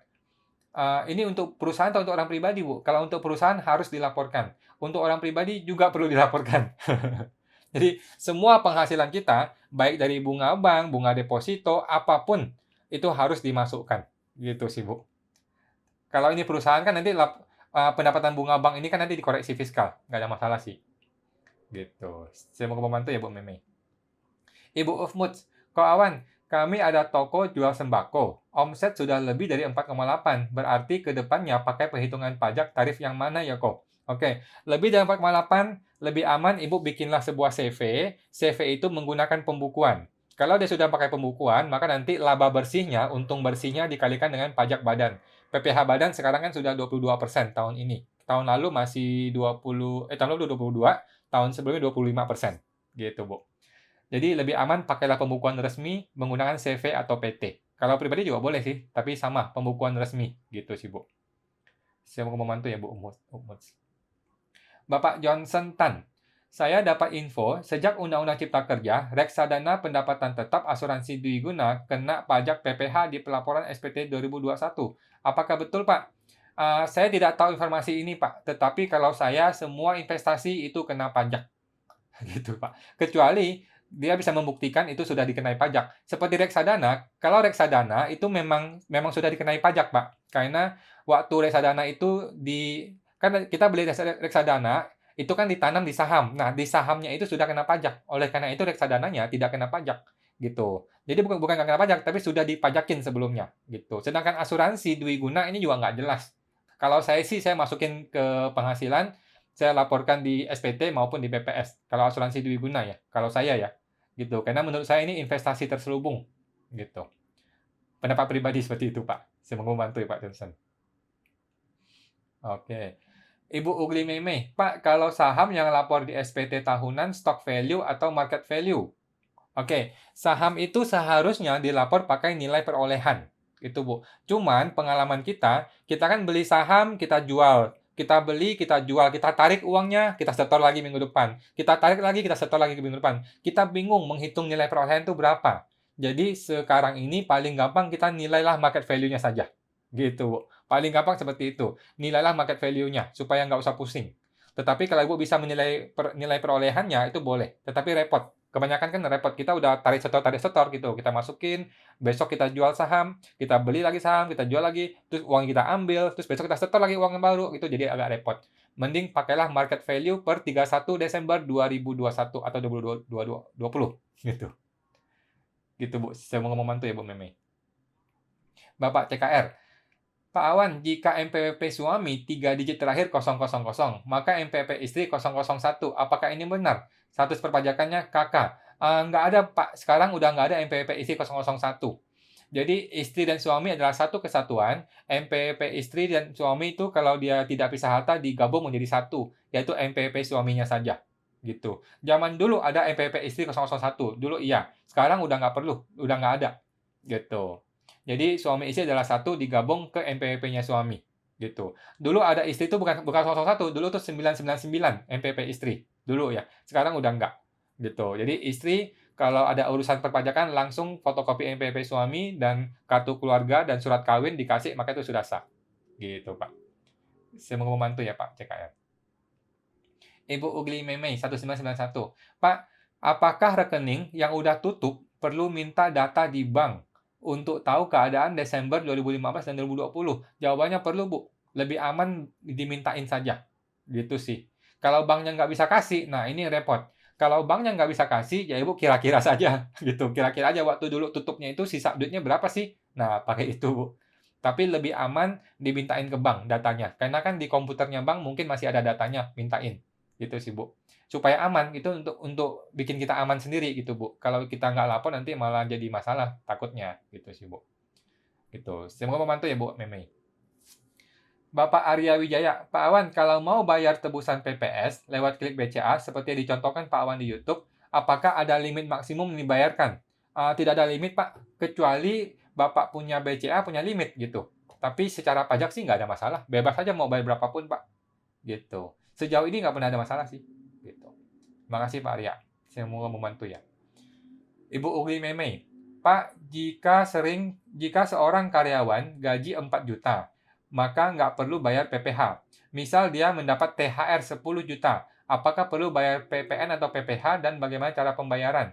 Ini untuk perusahaan atau untuk orang pribadi, Bu? Kalau untuk perusahaan harus dilaporkan. Untuk orang pribadi juga perlu dilaporkan. Jadi semua penghasilan kita, baik dari bunga bank, bunga deposito, apapun, itu harus dimasukkan. Gitu sih, Bu. Kalau ini perusahaan kan nanti pendapatan bunga bank ini kan nanti dikoreksi fiskal. Nggak ada masalah sih. Gitu. Saya mau membantu ya, Bu Meme. Ibu Ufmuts, Ko Awan, kami ada toko jual sembako. Omset sudah lebih dari 4,8. Berarti ke depannya pakai perhitungan pajak tarif yang mana ya, Ko? Oke, lebih dari 4,8, lebih aman Ibu bikinlah sebuah CV. CV itu menggunakan pembukuan. Kalau dia sudah pakai pembukuan, maka nanti laba bersihnya, untung bersihnya dikalikan dengan pajak badan. PPh badan sekarang kan sudah 22% tahun ini. Tahun lalu masih tahun lalu 22, tahun sebelumnya 25%. Gitu, Bu. Jadi lebih aman pakailah pembukuan resmi menggunakan CV atau PT. Kalau pribadi juga boleh sih, tapi sama pembukuan resmi gitu sih, Bu. Saya mau membantu ya, Bu Umuts. Bapak Johnson Tan, saya dapat info sejak Undang-Undang Cipta Kerja, reksadana pendapatan tetap asuransi dwiguna kena pajak PPh di pelaporan SPT 2021. Apakah betul, Pak? Saya tidak tahu informasi ini, Pak. Tetapi kalau saya semua investasi itu kena pajak. Gitu, Pak. Kecuali dia bisa membuktikan itu sudah dikenai pajak. Seperti reksadana, kalau reksadana itu memang sudah dikenai pajak, Pak. Karena waktu reksadana itu kan kita beli reksadana itu kan ditanam di saham. Nah, di sahamnya itu sudah kena pajak. Oleh karena itu reksadananya tidak kena pajak gitu. Jadi bukan nggak kena pajak, tapi sudah dipajakin sebelumnya gitu. Sedangkan asuransi dwiguna ini juga nggak jelas. Kalau saya sih saya masukin ke penghasilan, saya laporkan di SPT maupun di BPS. Kalau asuransi dwiguna ya, kalau saya ya, gitu. Karena menurut saya ini investasi terselubung, gitu. Pendapat pribadi seperti itu, Pak. Saya mau membantu ya, Pak Johnson. Oke. Ibu Ugli Meme, Pak, kalau saham yang lapor di SPT tahunan stock value atau market value? Oke, saham itu seharusnya dilapor pakai nilai perolehan. Itu, Bu. Cuman pengalaman kita kan beli saham, kita jual. Kita beli, kita jual, kita tarik uangnya, kita setor lagi minggu depan. Kita tarik lagi, kita setor lagi ke minggu depan. Kita bingung menghitung nilai perolehan itu berapa. Jadi sekarang ini paling gampang kita nilailah market value-nya saja. Gitu, Bu. Paling gampang seperti itu. Nilailah market value-nya supaya nggak usah pusing. Tetapi kalau Ibu bisa menilai nilai perolehannya itu boleh, tetapi repot. Kebanyakan kan repot, kita udah tarik setor gitu. Kita masukin, besok kita jual saham, kita beli lagi saham, kita jual lagi, terus uang kita ambil, terus besok kita setor lagi uang yang baru, gitu. Jadi agak repot. Mending pakailah market value per 31 Desember 2021 atau 2020 gitu. Gitu, Bu. Saya mau membantu ya, Bu Meme. Bapak CKR, Pak Awan, jika MPWP suami 3 digit terakhir 000, maka MPWP istri 001. Apakah ini benar? Status perpajakannya KK. Nggak ada, Pak. Sekarang udah nggak ada MPWP istri 001. Jadi istri dan suami adalah satu kesatuan. MPWP istri dan suami itu kalau dia tidak pisah harta digabung menjadi satu, yaitu MPWP suaminya saja. gitu. Zaman dulu ada NPWP istri 001, dulu iya. Sekarang udah nggak perlu, udah nggak ada, gitu. Jadi suami istri adalah satu digabung ke NPWP-nya suami, gitu. Dulu ada istri itu bukan bukan 001, dulu tuh 999 NPWP istri, dulu ya. Sekarang udah nggak, gitu. Jadi istri kalau ada urusan perpajakan langsung fotokopi NPWP suami dan kartu keluarga dan surat kawin dikasih, maka itu sudah sah, gitu Pak. Semoga membantu ya Pak CKR. Ibu Ugli Memei 1991. Pak, apakah rekening yang udah tutup perlu minta data di bank untuk tahu keadaan Desember 2015 dan 2020? Jawabannya perlu, Bu. Lebih aman dimintain saja. Gitu sih. Kalau banknya nggak bisa kasih, nah ini repot. Kalau banknya nggak bisa kasih, ya Ibu kira-kira saja. Gitu. Kira-kira aja waktu dulu tutupnya itu sisa duitnya berapa sih? Nah, pakai itu, Bu. Tapi lebih aman dimintain ke bank datanya. Karena kan di komputernya bank mungkin masih ada datanya, mintain. Gitu sih, Bu. Supaya aman, itu untuk bikin kita aman sendiri gitu, Bu. Kalau kita nggak lapor nanti malah jadi masalah takutnya, gitu sih, Bu. Gitu. Semoga membantu ya, Bu Memei. Bapak Arya Wijaya, Pak Awan, kalau mau bayar tebusan PPS lewat klik BCA seperti yang dicontohkan Pak Awan di YouTube, apakah ada limit maksimum yang dibayarkan? Tidak ada limit, Pak, kecuali Bapak punya BCA punya limit gitu. Tapi secara pajak sih nggak ada masalah, bebas saja mau bayar berapapun, Pak. Gitu. Sejauh ini nggak pernah ada masalah sih. Gitu. Terima kasih Pak Arya. Semoga membantu ya. Ibu Ugli Memei. Pak, jika seorang karyawan gaji 4 juta, maka nggak perlu bayar PPh. Misal dia mendapat THR 10 juta, apakah perlu bayar PPN atau PPh dan bagaimana cara pembayaran?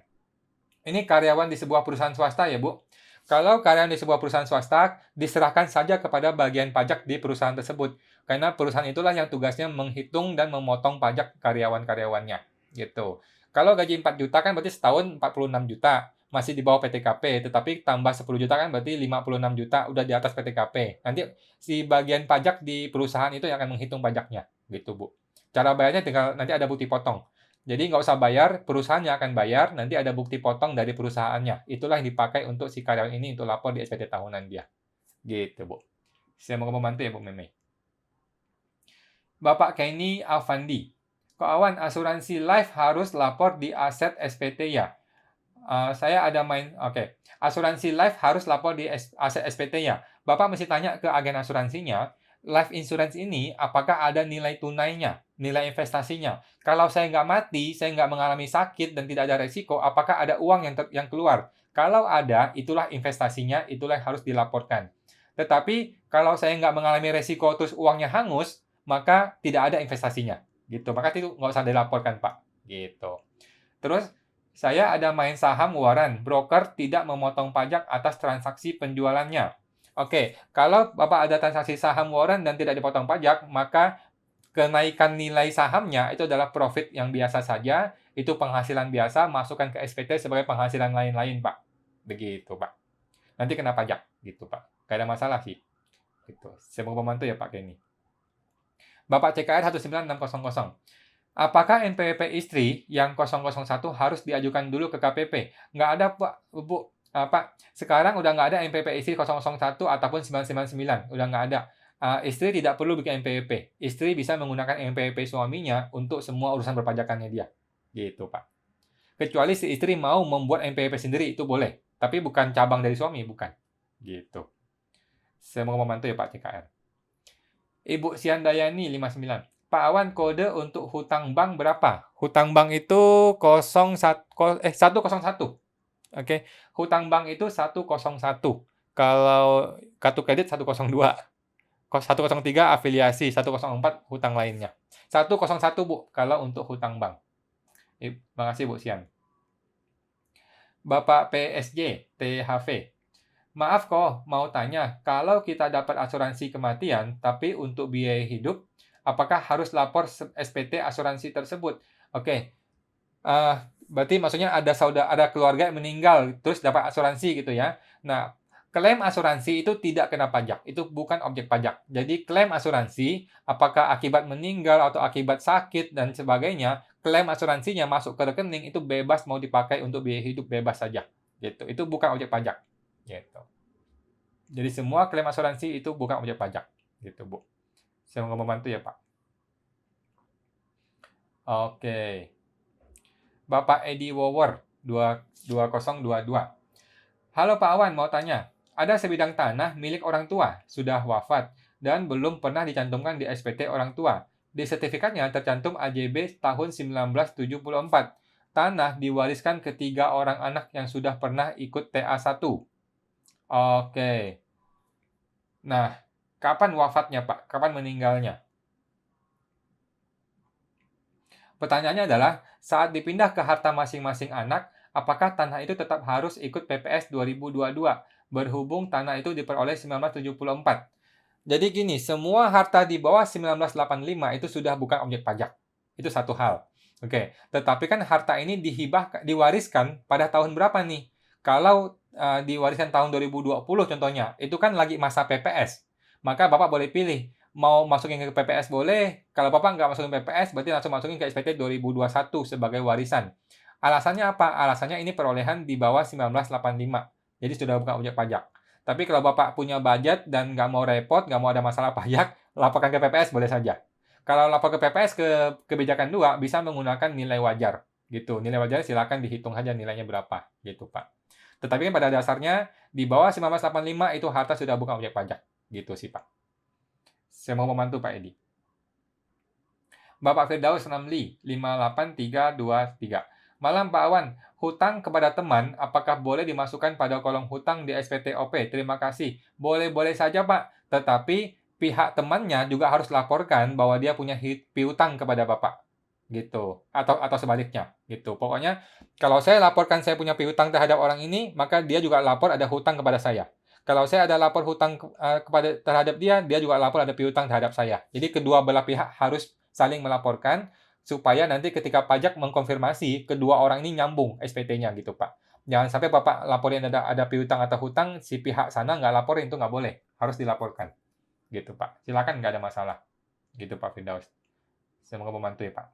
Ini karyawan di sebuah perusahaan swasta ya, Bu. Kalau karyawan di sebuah perusahaan swasta, diserahkan saja kepada bagian pajak di perusahaan tersebut. Karena perusahaan itulah yang tugasnya menghitung dan memotong pajak karyawan-karyawannya. Gitu. Kalau gaji 4 juta kan berarti setahun 46 juta. Masih di bawah PTKP. Tetapi tambah 10 juta kan berarti 56 juta. Udah di atas PTKP. Nanti si bagian pajak di perusahaan itu yang akan menghitung pajaknya. Gitu, Bu. Cara bayarnya tinggal nanti ada bukti potong. Jadi nggak usah bayar, perusahaannya akan bayar, nanti ada bukti potong dari perusahaannya. Itulah yang dipakai untuk si karyawan ini untuk lapor di SPT tahunan dia. Gitu, Bu. Semoga membantu ya, Bu Meme. Bapak Kenny Avandi. Kok Awan, asuransi life harus lapor di aset SPT ya? Saya ada oke. Asuransi life harus lapor di aset SPT ya. Bapak mesti tanya ke agen asuransinya, life insurance ini apakah ada nilai tunainya, nilai investasinya. Kalau saya nggak mati, saya nggak mengalami sakit dan tidak ada resiko, apakah ada uang yang keluar? Kalau ada, itulah investasinya, itulah yang harus dilaporkan. Tetapi kalau saya nggak mengalami resiko terus uangnya hangus, maka tidak ada investasinya. Gitu. Maka itu nggak usah dilaporkan, Pak. Gitu. Terus saya ada main saham waran, broker tidak memotong pajak atas transaksi penjualannya. Oke, kalau Bapak ada transaksi saham waran dan tidak dipotong pajak, maka kenaikan nilai sahamnya itu adalah profit yang biasa saja, itu penghasilan biasa, masukkan ke SPT sebagai penghasilan lain-lain, Pak. Begitu, Pak. Nanti kena pajak, gitu, Pak. Gak ada masalah sih. Gitu. Semoga membantu ya, Pak Kenny. Bapak CKR 19600. Apakah NPWP istri yang 001 harus diajukan dulu ke KPP? Nggak ada, Pak. Bu. Pak, sekarang udah nggak ada NPWP istri 001 ataupun 999. Udah nggak ada. Istri tidak perlu bikin NPWP. Istri bisa menggunakan NPWP suaminya untuk semua urusan perpajakannya dia. Gitu, Pak. Kecuali si istri mau membuat NPWP sendiri, itu boleh. Tapi bukan cabang dari suami, bukan. Gitu. Semoga membantu ya, Pak CKR. Ibu Siandayani 59. Pak Awan, kode untuk hutang bank berapa? Hutang bank itu 101. Oke. Hutang bank itu 101. Kalau kartu kredit 102. 103 afiliasi, 104 hutang lainnya. 101, Bu, kalau untuk hutang bank. Terima kasih, Bu Sian. Bapak PSG, THV. Maaf kok, mau tanya, kalau kita dapat asuransi kematian, tapi untuk biaya hidup, apakah harus lapor SPT asuransi tersebut? Oke, berarti maksudnya ada keluarga yang meninggal, terus dapat asuransi gitu ya. Nah, klaim asuransi itu tidak kena pajak, itu bukan objek pajak. Jadi klaim asuransi, apakah akibat meninggal atau akibat sakit dan sebagainya, klaim asuransinya masuk ke rekening itu bebas mau dipakai untuk biaya hidup bebas saja. Gitu. Itu bukan objek pajak. Gitu. Jadi semua klaim asuransi itu bukan objek pajak. Gitu, Bu. Semoga membantu ya, Pak. Oke. Bapak Edi Wower 2022. Halo Pak Awan, mau tanya. Ada sebidang tanah milik orang tua, sudah wafat, dan belum pernah dicantumkan di SPT orang tua. Di sertifikatnya tercantum AJB tahun 1974. Tanah diwariskan ke 3 orang anak yang sudah pernah ikut TA1. Oke. Nah, kapan wafatnya Pak? Kapan meninggalnya? Pertanyaannya adalah, saat dipindah ke harta masing-masing anak, apakah tanah itu tetap harus ikut PPS 2022? Berhubung tanah itu diperoleh 1974. Jadi gini, semua harta di bawah 1985 itu sudah bukan objek pajak. Itu satu hal. Oke, tetapi kan harta ini diwariskan pada tahun berapa nih? Kalau diwariskan tahun 2020 contohnya, itu kan lagi masa PPS. Maka Bapak boleh pilih, mau masukin ke PPS boleh. Kalau Bapak nggak masukin PPS, berarti langsung masukin ke SPT 2021 sebagai warisan. Alasannya apa? Alasannya ini perolehan di bawah 1985. Jadi sudah bukan objek pajak. Tapi kalau Bapak punya budget dan nggak mau repot, nggak mau ada masalah pajak, laporkan ke PPS boleh saja. Kalau lapor ke PPS ke kebijakan 2, bisa menggunakan nilai wajar. Gitu. Nilai wajar silakan dihitung saja nilainya berapa. Gitu, Pak. Tetapi pada dasarnya, di bawah 1985 itu harta sudah bukan objek pajak. Gitu sih, Pak. Saya mau membantu Pak Edi. Bapak Firdaus Ramli, 58323. Malam Pak Awan, hutang kepada teman, apakah boleh dimasukkan pada kolom hutang di SPTOP? Terima kasih. Boleh-boleh saja Pak, tetapi pihak temannya juga harus laporkan bahwa dia punya piutang kepada Bapak. Gitu. Atau sebaliknya. Gitu. Pokoknya, kalau saya laporkan saya punya piutang terhadap orang ini, maka dia juga lapor ada hutang kepada saya. Kalau saya ada lapor hutang terhadap dia, dia juga lapor ada piutang terhadap saya. Jadi kedua belah pihak harus saling melaporkan supaya nanti ketika pajak mengkonfirmasi kedua orang ini nyambung SPT-nya gitu Pak. Jangan sampai Bapak laporin ada piutang atau hutang, si pihak sana nggak laporin, itu nggak boleh. Harus dilaporkan. Gitu Pak. Silakan, nggak ada masalah. Gitu Pak Firdaus. Semoga membantu ya Pak.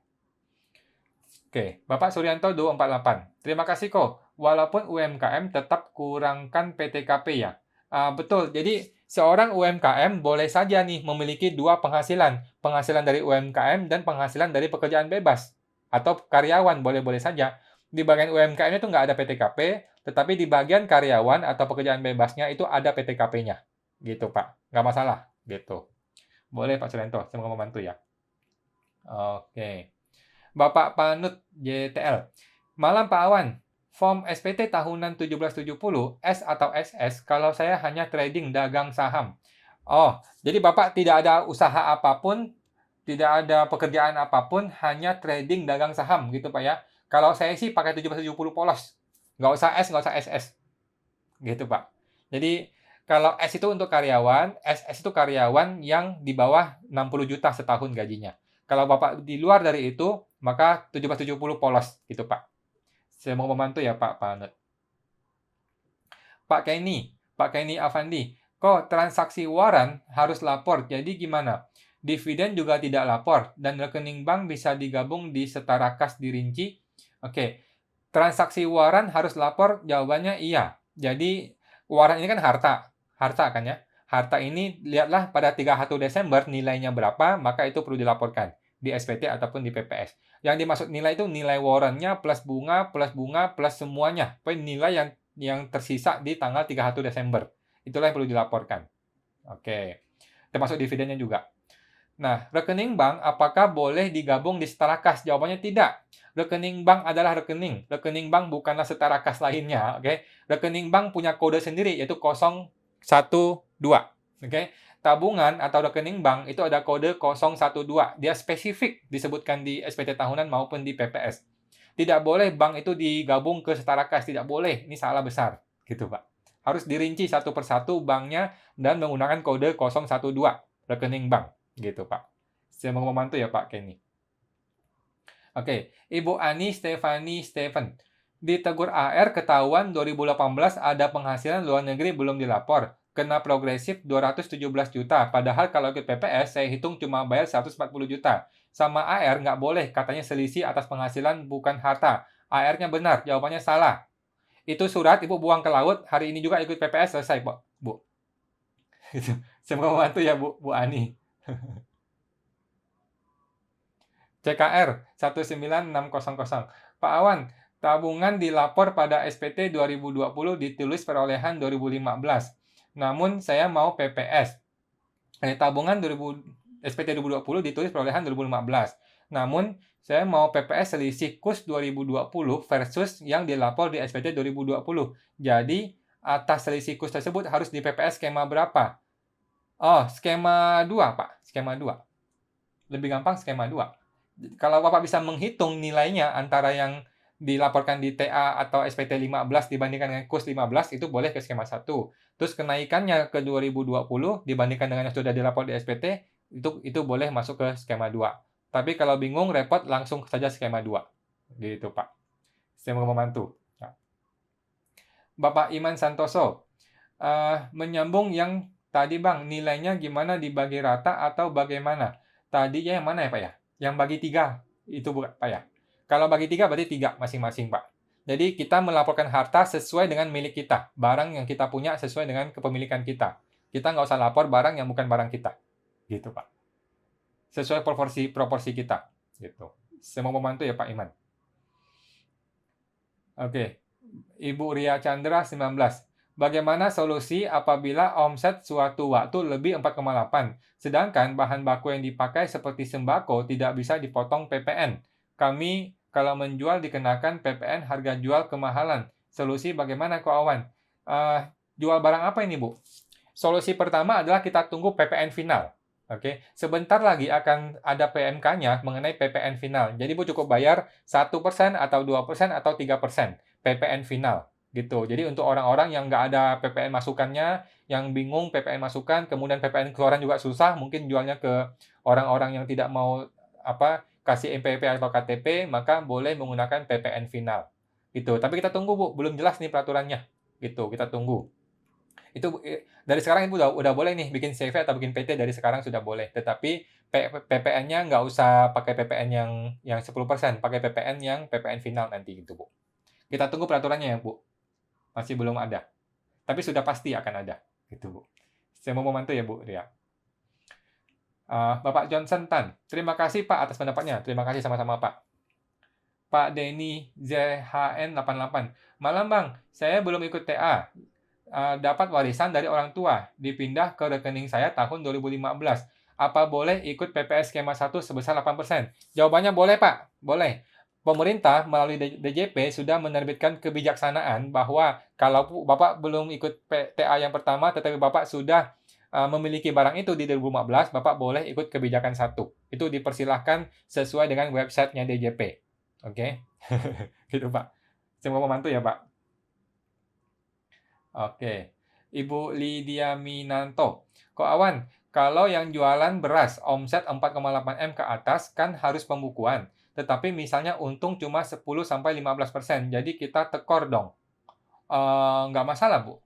Oke, Bapak Suryanto 248. Terima kasih kok. Walaupun UMKM tetap kurangkan PTKP ya. Betul, jadi seorang UMKM boleh saja nih memiliki dua penghasilan. Penghasilan dari UMKM dan penghasilan dari pekerjaan bebas. Atau karyawan, boleh-boleh saja. Di bagian UMKM itu nggak ada PTKP, tetapi di bagian karyawan atau pekerjaan bebasnya itu ada PTKP-nya. Gitu Pak, nggak masalah. Gitu. Boleh Pak Suryanto, semoga membantu ya. Oke. Bapak Panut JTL. Malam Pak Awan, form SPT tahunan 1770 S atau SS kalau saya hanya trading dagang saham. Oh, jadi Bapak tidak ada usaha apapun, tidak ada pekerjaan apapun, hanya trading dagang saham gitu Pak ya. Kalau saya sih pakai 1770 polos. Nggak usah S, nggak usah SS. Gitu Pak. Jadi kalau S itu untuk karyawan, SS itu karyawan yang di bawah 60 juta setahun gajinya. Kalau Bapak di luar dari itu, maka 1770 polos gitu Pak. Saya mau membantu ya Pak Panut. Pak Kenny Avandi, kok transaksi waran harus lapor, jadi gimana? Dividen juga tidak lapor, dan rekening bank bisa digabung di setara kas dirinci? Oke, transaksi waran harus lapor, jawabannya iya. Jadi, waran ini kan harta kan ya. Harta ini lihatlah pada 31 Desember nilainya berapa, maka itu perlu dilaporkan di SPT ataupun di PPS. Yang dimaksud nilai itu nilai warannya plus bunga, plus semuanya. Pokoknya nilai yang tersisa di tanggal 31 Desember. Itulah yang perlu dilaporkan. Oke. Termasuk dividennya juga. Nah, rekening bank apakah boleh digabung di setara kas? Jawabannya tidak. Rekening bank adalah rekening. Rekening bank bukanlah setara kas lainnya. Oke. Rekening bank punya kode sendiri yaitu 012. Oke. Tabungan atau rekening bank itu ada kode 012. Dia spesifik disebutkan di SPT tahunan maupun di PPS. Tidak boleh bank itu digabung ke setara kas. Tidak boleh. Ini salah besar. Gitu, Pak. Harus dirinci satu persatu banknya dan menggunakan kode 012. Rekening bank. Gitu, Pak. Saya mau membantu ya, Pak Kenny. Oke. Ibu Ani Stefani Steven. Ditegur AR ketahuan 2018 ada penghasilan luar negeri belum dilapor. Kena progresif 217 juta. Padahal kalau ikut PPS, saya hitung cuma bayar 140 juta. Sama AR nggak boleh, katanya selisih atas penghasilan bukan harta. AR-nya benar, jawabannya salah. Itu surat Ibu buang ke laut, hari ini juga ikut PPS, selesai, Bu. Saya mau membantu ya, Bu Ani. CKR 19600. Pak Awan, tabungan dilapor pada SPT 2020 ditulis perolehan 2015. Namun saya mau PPS. Tabungan SPT 2020 ditulis perolehan 2015. Namun saya mau PPS selisih KUS 2020 versus yang dilapor di SPT 2020. Jadi atas selisih KUS tersebut harus di PPS skema berapa? Oh, skema 2, Pak. Skema 2. Lebih gampang skema 2. Kalau Bapak bisa menghitung nilainya antara yang dilaporkan di TA atau SPT 15 dibandingkan dengan KUS 15, itu boleh ke skema 1. Terus kenaikannya ke 2020 dibandingkan dengan yang sudah dilapor di SPT, itu boleh masuk ke skema 2. Tapi kalau bingung, repot, langsung saja skema 2. Gitu, Pak. Semoga membantu. Bapak Iman Santoso, menyambung yang tadi Bang, nilainya gimana dibagi rata atau bagaimana? Tadinya yang mana ya Pak ya? Yang bagi 3, itu bukan Pak ya? Kalau bagi 3 berarti 3 masing-masing Pak. Jadi kita melaporkan harta sesuai dengan milik kita. Barang yang kita punya sesuai dengan kepemilikan kita. Kita nggak usah lapor barang yang bukan barang kita. Gitu Pak. Sesuai proporsi kita. Gitu. Saya mau membantu ya Pak Iman. Oke. Ibu Ria Chandra 19. Bagaimana solusi apabila omset suatu waktu lebih 4,8, sedangkan bahan baku yang dipakai seperti sembako tidak bisa dipotong PPN? Kami kalau menjual dikenakan PPN harga jual kemahalan. Solusi bagaimana Ko Awan? Jual barang apa ini Bu? Solusi pertama adalah kita tunggu PPN final. Oke, sebentar lagi akan ada PMK-nya mengenai PPN final. Jadi Bu cukup bayar 1% atau 2% atau 3% PPN final. Gitu. Jadi untuk orang-orang yang nggak ada PPN masukannya, yang bingung PPN masukan, kemudian PPN keluaran juga susah, mungkin jualnya ke orang-orang yang tidak mau kasih MPP atau KTP, maka boleh menggunakan PPN final. Gitu. Tapi kita tunggu Bu, belum jelas nih peraturannya. Gitu, kita tunggu. Itu dari sekarang Ibu udah boleh nih bikin CV atau bikin PT dari sekarang sudah boleh. Tetapi PPN-nya nggak usah pakai PPN yang 10%, pakai PPN yang PPN final nanti gitu Bu. Kita tunggu peraturannya ya Bu. Masih belum ada. Tapi sudah pasti akan ada. Gitu, Bu. Saya mau membantu ya, Bu Ria. Bapak Johnson Tan. Terima kasih, Pak, atas pendapatnya. Terima kasih sama-sama, Pak. Pak Denny ZHN88. Malam, Bang. Saya belum ikut TA. Dapat warisan dari orang tua. Dipindah ke rekening saya tahun 2015. Apa boleh ikut PPS skema 1 sebesar 8%? Jawabannya boleh, Pak. Boleh. Pemerintah melalui DJP sudah menerbitkan kebijaksanaan bahwa kalau Bapak belum ikut TA yang pertama, tetapi Bapak sudah memiliki barang itu di 2015, Bapak boleh ikut kebijakan 1. Itu dipersilahkan sesuai dengan websitenya DJP. Oke? Gitu, Pak. Saya mau membantu ya, Pak. Oke. Ibu Lydia Minanto. Ko Awan, kalau yang jualan beras omset 4,8 M ke atas kan harus pembukuan. Tetapi misalnya untung cuma 10-15%, jadi kita tekor dong. Nggak masalah, Bu.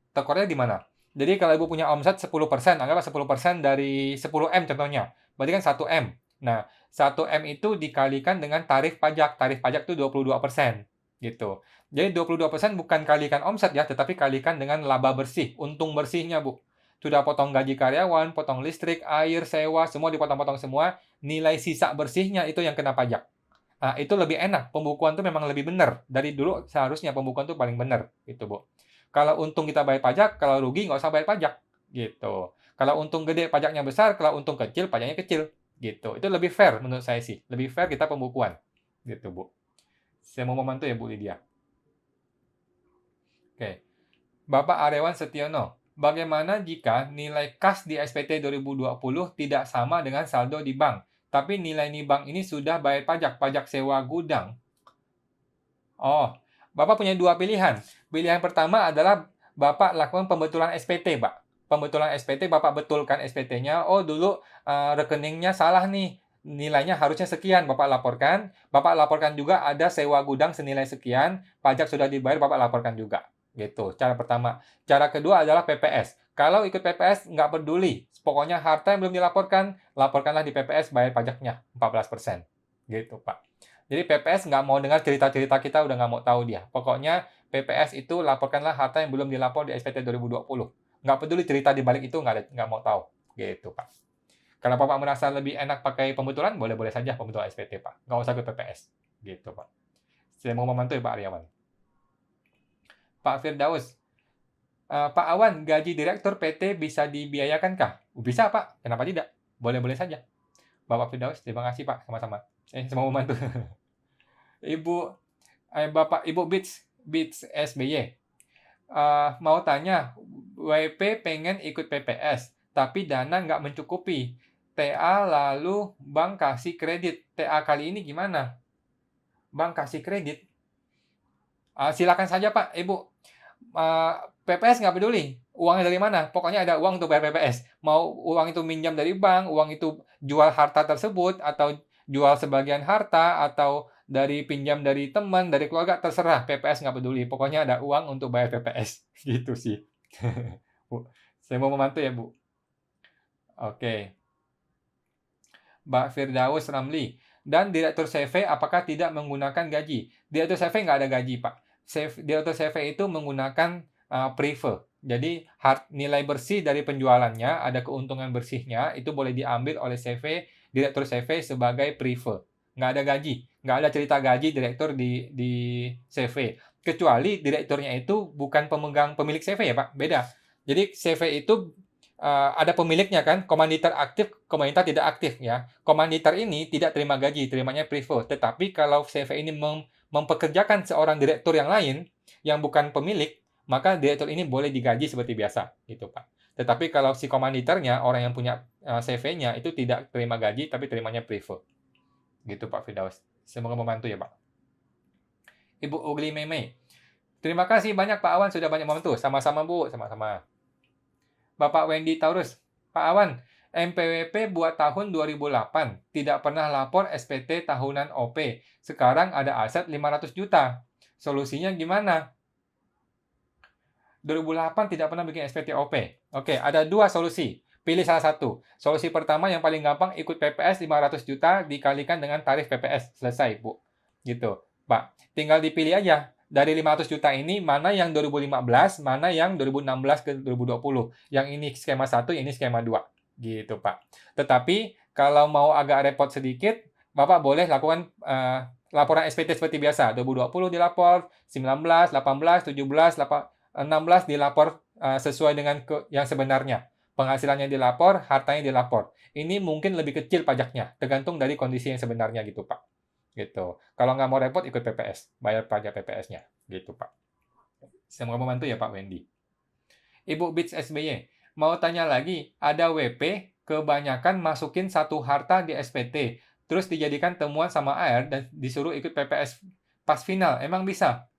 Tekornya di mana? Jadi kalau Ibu punya omset 10%, anggaplah 10% dari 10M contohnya. Berarti kan 1M. Nah, 1M itu dikalikan dengan tarif pajak. Tarif pajak itu 22%. Gitu. Jadi 22% bukan kalikan omset ya, tetapi kalikan dengan laba bersih, untung bersihnya, Bu. Sudah potong gaji karyawan, potong listrik, air, sewa, semua dipotong-potong semua, nilai sisa bersihnya itu yang kena pajak. Nah, itu lebih enak. Pembukuan itu memang lebih benar. Dari dulu seharusnya pembukuan itu paling benar, gitu, Bu. Kalau untung kita bayar pajak, kalau rugi nggak usah bayar pajak, gitu. Kalau untung gede pajaknya besar, kalau untung kecil pajaknya kecil, gitu. Itu lebih fair menurut saya sih. Lebih fair kita pembukuan, gitu, Bu. Saya mau membantu ya, Bu Lydia. Oke. Bapak Arewan Setiono. Bagaimana jika nilai kas di SPT 2020 tidak sama dengan saldo di bank, tapi nilai di bank ini sudah bayar pajak sewa gudang? Oh, Bapak punya dua pilihan. Pilihan pertama adalah Bapak lakukan pembetulan SPT, Pak. Pembetulan SPT, Bapak betulkan SPT-nya. Oh, dulu rekeningnya salah nih. Nilainya harusnya sekian, Bapak laporkan. Bapak laporkan juga ada sewa gudang senilai sekian, pajak sudah dibayar, Bapak laporkan juga. Gitu, cara pertama. Cara kedua adalah PPS. Kalau ikut PPS, nggak peduli. Pokoknya harta yang belum dilaporkan, laporkanlah di PPS, bayar pajaknya 14%. Gitu, Pak. Jadi PPS nggak mau dengar cerita-cerita kita, udah nggak mau tahu dia. Pokoknya PPS itu laporkanlah harta yang belum dilapor di SPT 2020. Nggak peduli cerita di balik itu, nggak mau tahu. Gitu, Pak. Kalau Bapak merasa lebih enak pakai pembetulan, boleh-boleh saja pembetulan SPT, Pak. Nggak usah ke PPS. Gitu, Pak. Saya mau membantu ya Pak Aryawan. Pak Firdaus, Pak Awan, gaji direktur PT bisa dibiayakankah? Bisa Pak, kenapa tidak? Boleh-boleh saja. Bapak Firdaus, terima kasih Pak, sama-sama. Saya mau membantu. Ibu Beats SBY, mau tanya, WP pengen ikut PPS, tapi dana nggak mencukupi. TA lalu bank kasih kredit. TA kali ini gimana? Bank kasih kredit? Silakan saja Pak, Ibu. PPS nggak peduli uangnya dari mana, pokoknya ada uang untuk bayar PPS. Mau uang itu minjam dari bank, uang itu jual harta tersebut, atau jual sebagian harta, atau dari pinjam dari teman, dari keluarga, terserah. PPS nggak peduli, pokoknya ada uang untuk bayar PPS. Gitu sih. Bu, saya mau membantu ya Bu. Oke. Mbak Firdaus Ramli. Dan Direktur CV apakah tidak menggunakan gaji? Direktur CV nggak ada gaji, Pak. Direktur CV itu menggunakan prefer. Jadi nilai bersih dari penjualannya, ada keuntungan bersihnya, itu boleh diambil oleh Direktur CV sebagai prefer. Nggak ada gaji. Nggak ada cerita gaji direktur di CV. Kecuali direkturnya itu bukan pemilik CV ya, Pak. Beda. Jadi CV itu ada pemiliknya kan, komanditer aktif, komanditer tidak aktif ya. Komanditer ini tidak terima gaji, terimanya prefer. Tetapi kalau CV ini mempekerjakan seorang direktur yang lain yang bukan pemilik, maka direktur ini boleh digaji seperti biasa, gitu Pak. Tetapi kalau si komanditernya, orang yang punya CV-nya itu tidak terima gaji, tapi terimanya prefer. Gitu Pak Firdaus. Semoga membantu ya Pak. Ibu Ugli Meme. Terima kasih banyak Pak Awan sudah banyak membantu. Sama-sama Bu, sama-sama. Bapak Wendy Taurus, Pak Awan, MPWP buat tahun 2008, tidak pernah lapor SPT tahunan OP. Sekarang ada aset 500 juta. Solusinya gimana? 2008 tidak pernah bikin SPT OP. Oke, ada dua solusi. Pilih salah satu. Solusi pertama yang paling gampang, ikut PPS 500 juta dikalikan dengan tarif PPS. Selesai, Bu. Gitu, Pak. Tinggal dipilih aja. Dari 500 juta ini, mana yang 2015, mana yang 2016 ke 2020. Yang ini skema 1, yang ini skema 2. Gitu, Pak. Tetapi, kalau mau agak repot sedikit, Bapak boleh lakukan laporan SPT seperti biasa. 2020 dilapor, 19, 18, 17, 16 dilapor sesuai dengan yang sebenarnya. Penghasilannya dilapor, hartanya dilapor. Ini mungkin lebih kecil pajaknya, tergantung dari kondisi yang sebenarnya gitu, Pak. Gitu. Kalau nggak mau repot, ikut PPS. Bayar pajak PPS-nya. Gitu, Pak. Semoga membantu ya, Pak Wendy. Ibu Beats SBY, mau tanya lagi, ada WP, kebanyakan masukin satu harta di SPT, terus dijadikan temuan sama AR dan disuruh ikut PPS pas final. Emang bisa?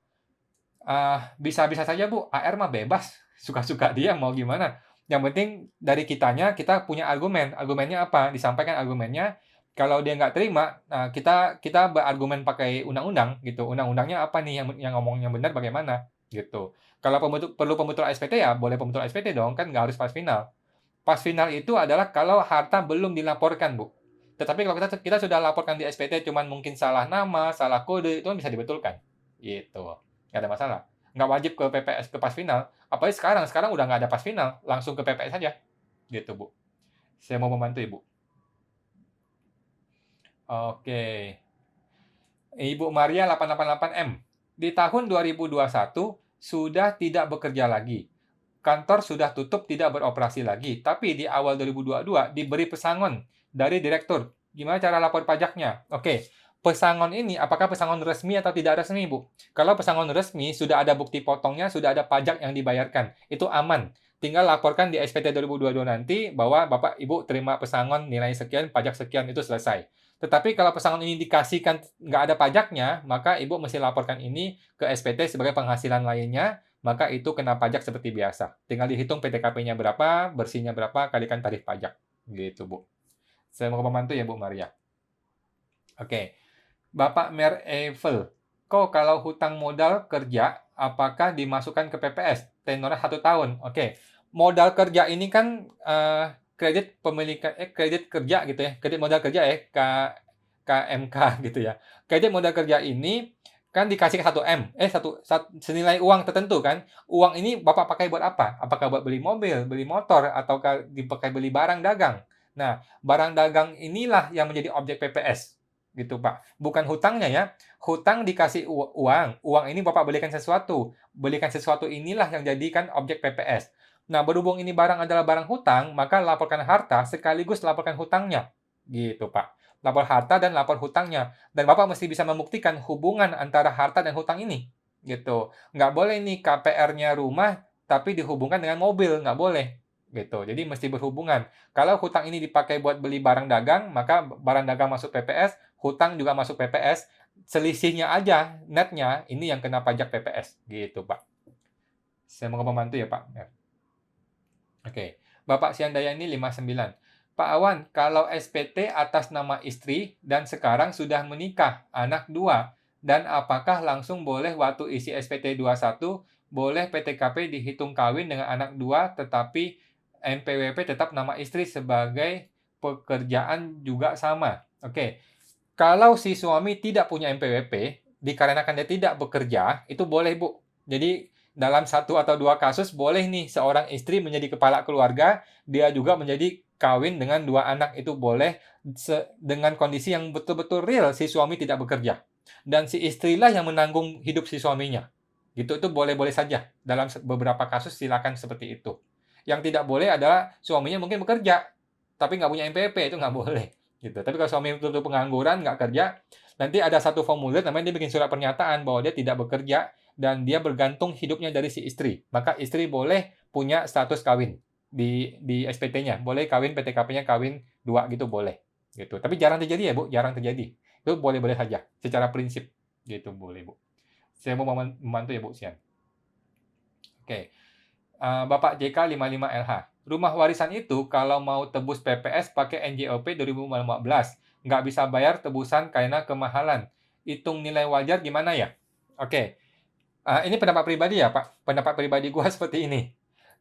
Bisa-bisa saja, Bu. AR mah bebas. Suka-suka dia mau gimana. Yang penting dari kitanya, kita punya argumen. Argumennya apa? Disampaikan argumennya. Kalau dia nggak terima, kita berargumen pakai undang-undang gitu. Undang-undangnya apa nih yang ngomongnya benar bagaimana gitu. Kalau perlu pembetulan SPT ya boleh pembetulan SPT dong, kan nggak harus pas final. Pas final itu adalah kalau harta belum dilaporkan, Bu. Tetapi kalau kita sudah laporkan di SPT cuman mungkin salah nama, salah kode, itu kan bisa dibetulkan. Gitu. Nggak ada masalah. Nggak wajib ke PPS ke pas final. Apalagi sekarang udah nggak ada pas final, langsung ke PPS saja. Gitu, Bu. Saya mau membantu Ibu. Oke. Ibu Maria 888M. Di tahun 2021 sudah tidak bekerja lagi. Kantor sudah tutup, tidak beroperasi lagi. Tapi di awal 2022 diberi pesangon dari direktur. Gimana cara lapor pajaknya? Oke. Pesangon ini apakah pesangon resmi atau tidak resmi, Bu? Kalau pesangon resmi, sudah ada bukti potongnya, sudah ada pajak yang dibayarkan. Itu aman. Tinggal laporkan di SPT 2022 nanti bahwa Bapak Ibu terima pesangon nilai sekian, pajak sekian, itu selesai. Tetapi kalau pesangon ini dikasihkan nggak ada pajaknya, maka Ibu mesti laporkan ini ke SPT sebagai penghasilan lainnya, maka itu kena pajak seperti biasa. Tinggal dihitung PTKP-nya berapa, bersihnya berapa, kalikan tarif pajak. Gitu, Bu. Saya mau membantu ya, Bu Maria. Oke. Bapak Mer Eiffel, kok kalau hutang modal kerja, apakah dimasukkan ke PPS? Tenornya 1 tahun. Oke. Modal kerja ini kan kredit pemilikan kredit kerja gitu ya, kredit modal kerja ya, KMK gitu ya. Kredit modal kerja ini kan dikasih 1 M, senilai uang tertentu kan. Uang ini Bapak pakai buat apa? Apakah buat beli mobil, beli motor, ataukah dipakai beli barang dagang? Nah, barang dagang inilah yang menjadi objek PPS. gitu Pak. Bukan hutangnya ya. Hutang dikasih uang. Uang ini Bapak belikan sesuatu. Belikan sesuatu inilah yang jadikan objek PPS. Nah, berhubung ini barang adalah barang hutang, maka laporkan harta sekaligus laporkan hutangnya. Gitu Pak. Lapor harta dan lapor hutangnya. Dan Bapak mesti bisa membuktikan hubungan antara harta dan hutang ini. Gitu. Nggak boleh nih KPR-nya rumah, tapi dihubungkan dengan mobil. Nggak boleh. Gitu. Jadi mesti berhubungan. Kalau hutang ini dipakai buat beli barang dagang, maka barang dagang masuk PPS, hutang juga masuk PPS. Selisihnya aja, netnya, ini yang kena pajak PPS. Gitu, Pak. Saya mau membantu ya, Pak. Ya. Oke. Bapak Siandayani 59. Pak Awan, kalau SPT atas nama istri dan sekarang sudah menikah, anak 2, dan apakah langsung boleh waktu isi SPT 21, boleh PTKP dihitung kawin dengan anak 2, tetapi NPWP tetap nama istri sebagai pekerjaan juga sama. Oke, kalau si suami tidak punya NPWP, dikarenakan dia tidak bekerja, itu boleh, Bu. Jadi, dalam 1 atau 2 kasus, boleh nih seorang istri menjadi kepala keluarga, dia juga menjadi kawin dengan 2 anak, itu boleh dengan kondisi yang betul-betul real, si suami tidak bekerja. Dan si istrilah yang menanggung hidup si suaminya. Gitu, itu boleh-boleh saja. Dalam beberapa kasus silakan seperti itu. Yang tidak boleh adalah suaminya mungkin bekerja, tapi nggak punya NPWP, itu nggak boleh. Gitu. Tapi kalau suami betul-betul pengangguran, nggak kerja, nanti ada satu formulir namanya dia bikin surat pernyataan bahwa dia tidak bekerja dan dia bergantung hidupnya dari si istri. Maka istri boleh punya status kawin di SPT-nya. Boleh kawin, PTKP-nya kawin 2 gitu boleh. Gitu. Tapi jarang terjadi ya, Bu, jarang terjadi. Itu boleh-boleh saja secara prinsip. Gitu boleh, Bu. Saya mau membantu ya, Bu Sian. Oke. Bapak JK 55LH. Rumah warisan itu kalau mau tebus PPS pakai NJOP 2015, nggak bisa bayar tebusan karena kemahalan. Hitung nilai wajar gimana ya? Oke, ini pendapat pribadi ya Pak. Pendapat pribadi gua seperti ini.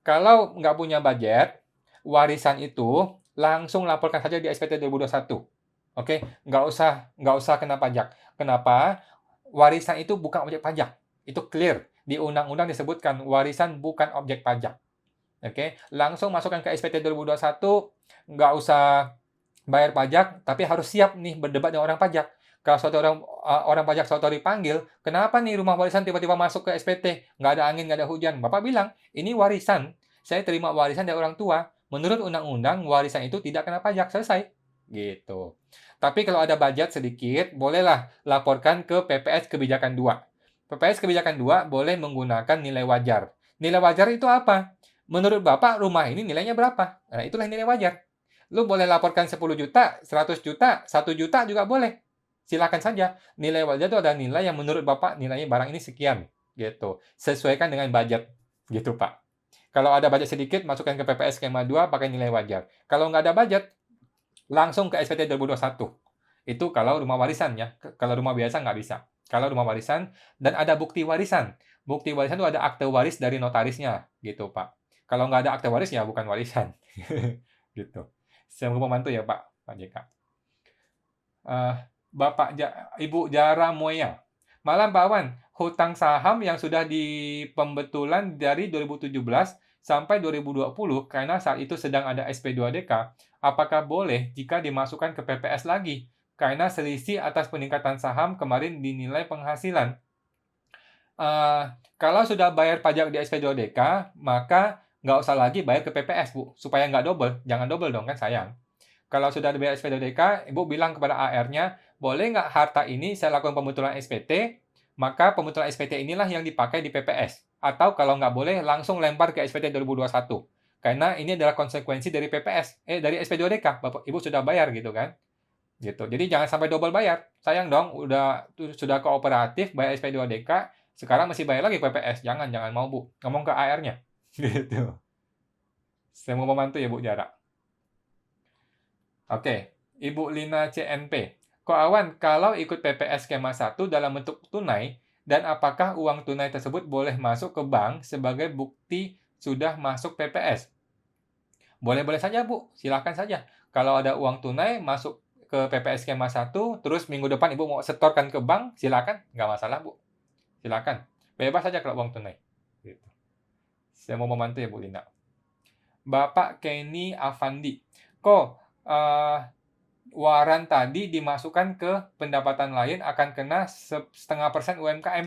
Kalau nggak punya budget, warisan itu langsung laporkan saja di SPT 2021. Oke, nggak usah kena pajak. Kenapa? Warisan itu bukan objek pajak. Itu clear. Di undang-undang disebutkan warisan bukan objek pajak. Oke, langsung masukkan ke SPT 2021, nggak usah bayar pajak, tapi harus siap nih berdebat dengan orang pajak. Kalau suatu orang pajak suatu hari panggil, kenapa nih rumah warisan tiba-tiba masuk ke SPT? Nggak ada angin, nggak ada hujan. Bapak bilang, ini warisan. Saya terima warisan dari orang tua. Menurut undang-undang, warisan itu tidak kena pajak. Selesai. Gitu. Tapi kalau ada budget sedikit, bolehlah laporkan ke PPS Kebijakan 2. PPS Kebijakan 2 boleh menggunakan nilai wajar. Nilai wajar itu apa? Menurut Bapak, rumah ini nilainya berapa? Nah, itulah nilai wajar. Lu boleh laporkan 10 juta, 100 juta, 1 juta juga boleh. Silakan saja. Nilai wajar itu adalah nilai yang menurut Bapak nilainya barang ini sekian. Gitu. Sesuaikan dengan budget. Gitu, Pak. Kalau ada budget sedikit, masukkan ke PPS skema 2 pakai nilai wajar. Kalau nggak ada budget, langsung ke SPT 2021. Itu kalau rumah warisan ya. Kalau rumah biasa nggak bisa. Kalau rumah warisan dan ada bukti warisan. Bukti warisan itu ada akte waris dari notarisnya. Gitu, Pak. Kalau nggak ada akte waris, ya bukan warisan. Gitu. Saya mau membantu ya, Pak JK. Ibu Jara Moya. Malam Pak Wan, hutang saham yang sudah di pembetulan dari 2017 sampai 2020 karena saat itu sedang ada SP2DK, apakah boleh jika dimasukkan ke PPS lagi? Karena selisih atas peningkatan saham kemarin dinilai penghasilan. Kalau sudah bayar pajak di SP2DK, maka nggak usah lagi bayar ke PPS, Bu. Supaya nggak double. Jangan double dong, kan sayang. Kalau sudah bayar SP2DK, Ibu bilang kepada AR-nya, boleh nggak harta ini saya lakukan pembetulan SPT, maka pembetulan SPT inilah yang dipakai di PPS. Atau kalau nggak boleh, langsung lempar ke SPT 2021. Karena ini adalah konsekuensi dari PPS, dari SP2DK. Bapak Ibu sudah bayar gitu kan. Gitu. Jadi jangan sampai double bayar. Sayang dong, sudah kooperatif bayar SP2DK, sekarang masih bayar lagi PPS. Jangan mau Bu. Ngomong ke AR-nya. Gitu. Saya mau membantu ya Bu Jara. Oke, Ibu Lina CNP. Ko Awan, kalau ikut PPS skema 1 dalam bentuk tunai, dan apakah uang tunai tersebut boleh masuk ke bank sebagai bukti sudah masuk PPS? Boleh-boleh saja, Bu. Silakan saja. Kalau ada uang tunai masuk ke PPS skema 1, terus minggu depan Ibu mau setorkan ke bank, silakan. Nggak masalah, Bu. Silakan. Bebas saja kalau uang tunai. Gitu. Saya mau membantu ya, Bu Lina. Bapak Kenny Avandi. waran tadi dimasukkan ke pendapatan lain akan kena 0,5% UMKM.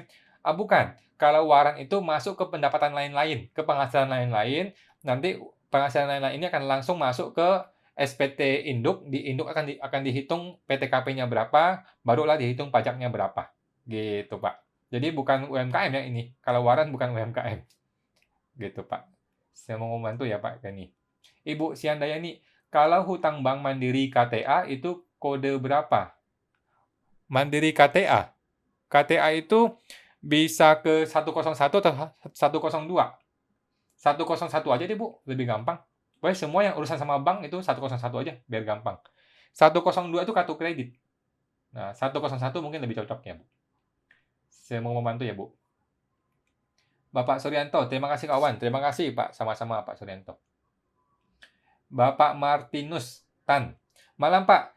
Bukan. Kalau waran itu masuk ke pendapatan lain-lain, ke penghasilan lain-lain, nanti penghasilan lain-lain ini akan langsung masuk ke SPT induk, di induk akan dihitung PTKP-nya berapa, barulah dihitung pajaknya berapa. Gitu, Pak. Jadi bukan UMKM ya ini. Kalau waran bukan UMKM. Gitu, Pak. Saya mau membantu ya, Pak Kenny. Ibu Siandayani, kalau hutang Bank Mandiri KTA itu kode berapa? Mandiri KTA. KTA itu bisa ke 101 atau 102. 101 aja deh, Bu. Lebih gampang. Pokoknya semua yang urusan sama bank itu 101 aja, biar gampang. 102 itu kartu kredit. Nah, 101 mungkin lebih cocok ya, Bu. Saya mau membantu ya, Bu. Bapak Suryanto, terima kasih kawan. Terima kasih, Pak. Sama-sama, Pak Suryanto. Bapak Martinus Tan. Malam, Pak.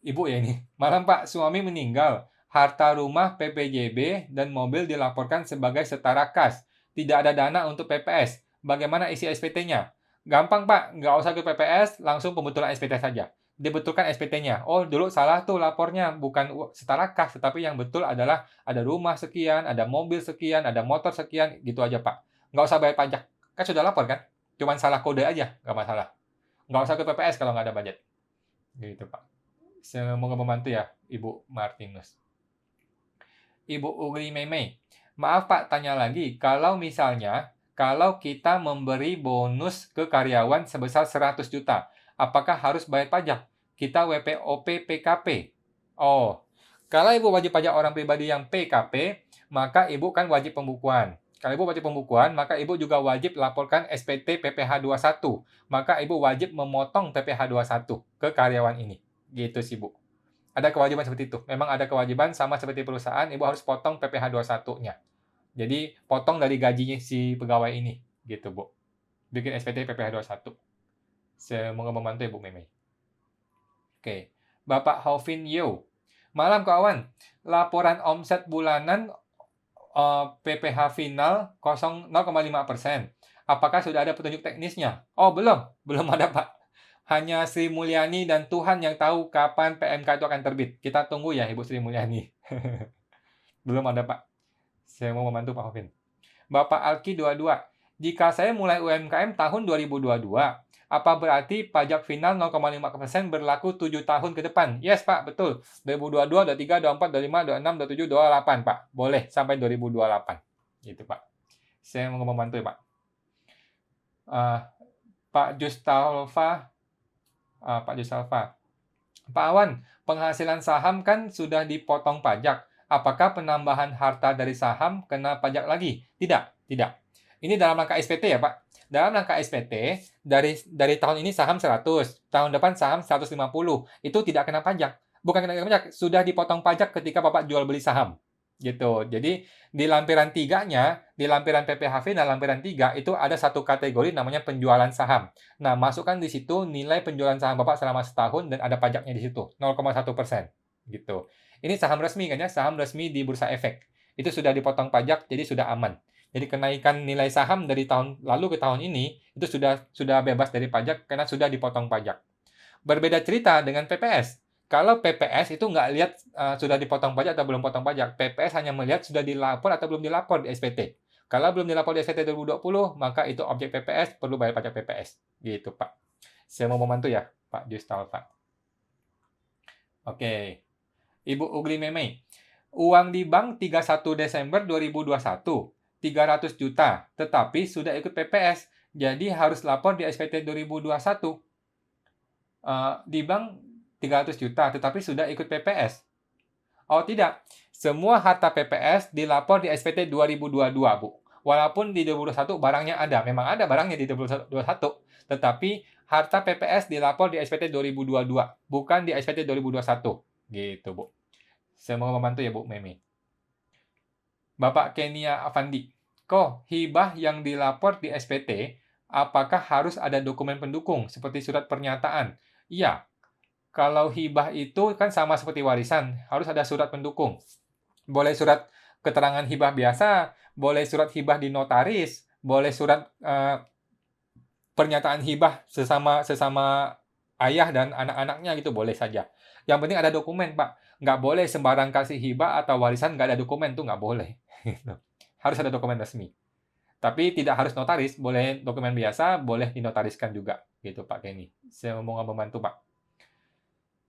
Ibu ya ini. Malam, Pak. Suami meninggal. Harta rumah PPJB dan mobil dilaporkan sebagai setara kas. Tidak ada dana untuk PPS. Bagaimana isi SPT-nya? Gampang, Pak. Nggak usah ke PPS, langsung pembetulan SPT saja. Dibetulkan SPT-nya. Oh, dulu salah tuh lapornya. Bukan setara kas, tetapi yang betul adalah ada rumah sekian, ada mobil sekian, ada motor sekian. Gitu aja, Pak. Nggak usah bayar pajak. Kan sudah lapor, kan? Cuman salah kode aja, nggak masalah. Nggak usah ke PPS kalau nggak ada budget. Gitu, Pak. Semoga membantu ya, Ibu Martinus. Ibu Ugri Meme. Maaf Pak, tanya lagi. Kalau misalnya, kalau kita memberi bonus ke karyawan sebesar 100 juta, apakah harus bayar pajak? Kita WPOP PKP. Oh, kalau Ibu wajib pajak orang pribadi yang PKP, maka Ibu kan wajib pembukuan. Kalau Ibu wajib pembukuan, maka Ibu juga wajib laporkan SPT PPh 21. Maka Ibu wajib memotong PPh 21 ke karyawan ini. Gitu sih, Bu. Ada kewajiban seperti itu. Memang ada kewajiban sama seperti perusahaan, Ibu harus potong PPh 21-nya. Jadi, potong dari gajinya si pegawai ini. Gitu, Bu. Bikin SPT PPh 21. Semoga membantu ya, Bu Meme. Oke. Bapak Hovin Yo. Malam, kawan. Laporan omset bulanan PPh final 0,5%. Apakah sudah ada petunjuk teknisnya? Oh, belum. Belum ada, Pak. Hanya Sri Mulyani dan Tuhan yang tahu kapan PMK itu akan terbit. Kita tunggu ya, Ibu Sri Mulyani. Belum ada, Pak. Saya mau membantu Pak Hovin. Bapak Alki 22. Jika saya mulai UMKM tahun 2022, apa berarti pajak final 0,5% berlaku 7 tahun ke depan? Yes, Pak, betul. 2022, 23, 24, 25, 26, 27, 28, Pak. Boleh sampai 2028. Gitu, Pak. Saya mau membantu ya, Pak. Pak Justalfa. Pak Justalfa. Pak Awan, penghasilan saham kan sudah dipotong pajak. Apakah penambahan harta dari saham kena pajak lagi? Tidak, tidak. Ini dalam rangka SPT ya, Pak. Dalam rangka SPT, dari tahun ini saham 100, tahun depan saham 150. Itu tidak kena pajak. Bukan kena pajak, sudah dipotong pajak ketika Bapak jual beli saham. Gitu. Jadi, di lampiran 3-nya, di lampiran PPHV dan lampiran 3, itu ada satu kategori namanya penjualan saham. Nah, masukkan di situ nilai penjualan saham Bapak selama setahun dan ada pajaknya di situ, 0,1%. Gitu. Ini saham resmi kan ya, saham resmi di Bursa Efek. Itu sudah dipotong pajak, jadi sudah aman. Jadi kenaikan nilai saham dari tahun lalu ke tahun ini, itu sudah bebas dari pajak karena sudah dipotong pajak. Berbeda cerita dengan PPS. Kalau PPS itu nggak lihat sudah dipotong pajak atau belum potong pajak. PPS hanya melihat sudah dilapor atau belum dilapor di SPT. Kalau belum dilapor di SPT 2020, maka itu objek PPS, perlu bayar pajak PPS. Gitu, Pak. Saya mau membantu ya, Pak Justalfa. Oke. Ibu Ugli Meme. Uang di bank 31 Desember 2021, 300 juta, tetapi sudah ikut PPS. Jadi harus lapor di SPT 2021. Di bank 300 juta, tetapi sudah ikut PPS. Oh tidak, semua harta PPS dilapor di SPT 2022, Bu. Walaupun di 2021 barangnya ada, memang ada barangnya di 2021, tetapi harta PPS dilapor di SPT 2022, bukan di SPT 2021. Gitu, Bu. Saya mau membantu ya, Bu Memi. Bapak Kenia Avandi. Kok hibah yang dilapor di SPT, apakah harus ada dokumen pendukung seperti surat pernyataan? Iya, kalau hibah itu kan sama seperti warisan, harus ada surat pendukung. Boleh surat keterangan hibah biasa, boleh surat hibah di notaris, boleh surat pernyataan hibah sesama ayah dan anak-anaknya gitu boleh saja. Yang penting ada dokumen, Pak. Nggak boleh sembarang kasih hibah atau warisan nggak ada dokumen tuh nggak boleh. Gitu. Harus ada dokumen resmi. Tapi tidak harus notaris, boleh dokumen biasa, boleh dinotariskan juga. Gitu Pak Kenny. Semoga membantu Pak.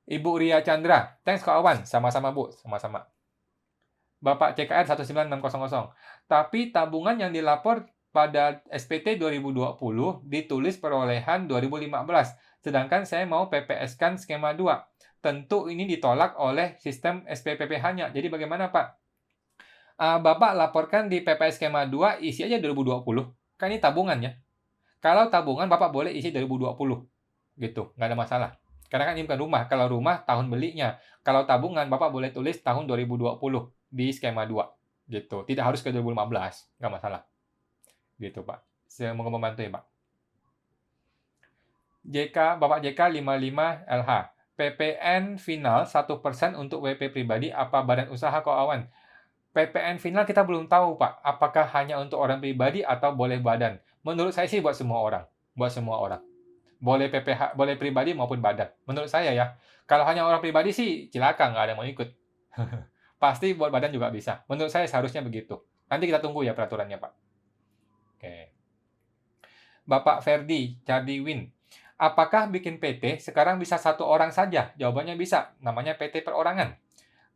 Ibu Ria Chandra, thanks Kak Awan. Sama-sama Bu, sama-sama. Bapak CKR 19600. Tapi tabungan yang dilapor pada SPT 2020 ditulis perolehan 2015. Sedangkan saya mau PPS-kan skema 2. Tentu ini ditolak oleh sistem SPPPH-nya. Jadi bagaimana Pak? Bapak laporkan di PPS skema 2 isi aja 2020. Kan ini tabungan ya. Kalau tabungan Bapak boleh isi 2020. Gitu, nggak ada masalah. Karena kan ini bukan rumah. Kalau rumah tahun belinya. Kalau tabungan Bapak boleh tulis tahun 2020 di skema 2. Gitu. Tidak harus ke 2015, nggak masalah. Gitu, Pak. Semoga membantu ya, Pak. Bapak JK 55 LH. PPN final 1% untuk WP pribadi apa badan usaha keuangan? PPN final kita belum tahu, Pak. Apakah hanya untuk orang pribadi atau boleh badan? Menurut saya sih buat semua orang. Buat semua orang. Boleh PPH, boleh pribadi maupun badan. Menurut saya ya. Kalau hanya orang pribadi sih cilaka, nggak ada yang mau ikut. Pasti buat badan juga bisa. Menurut saya seharusnya begitu. Nanti kita tunggu ya peraturannya, Pak. Oke. Bapak Ferdi, Win. Apakah bikin PT sekarang bisa satu orang saja? Jawabannya bisa. Namanya PT perorangan.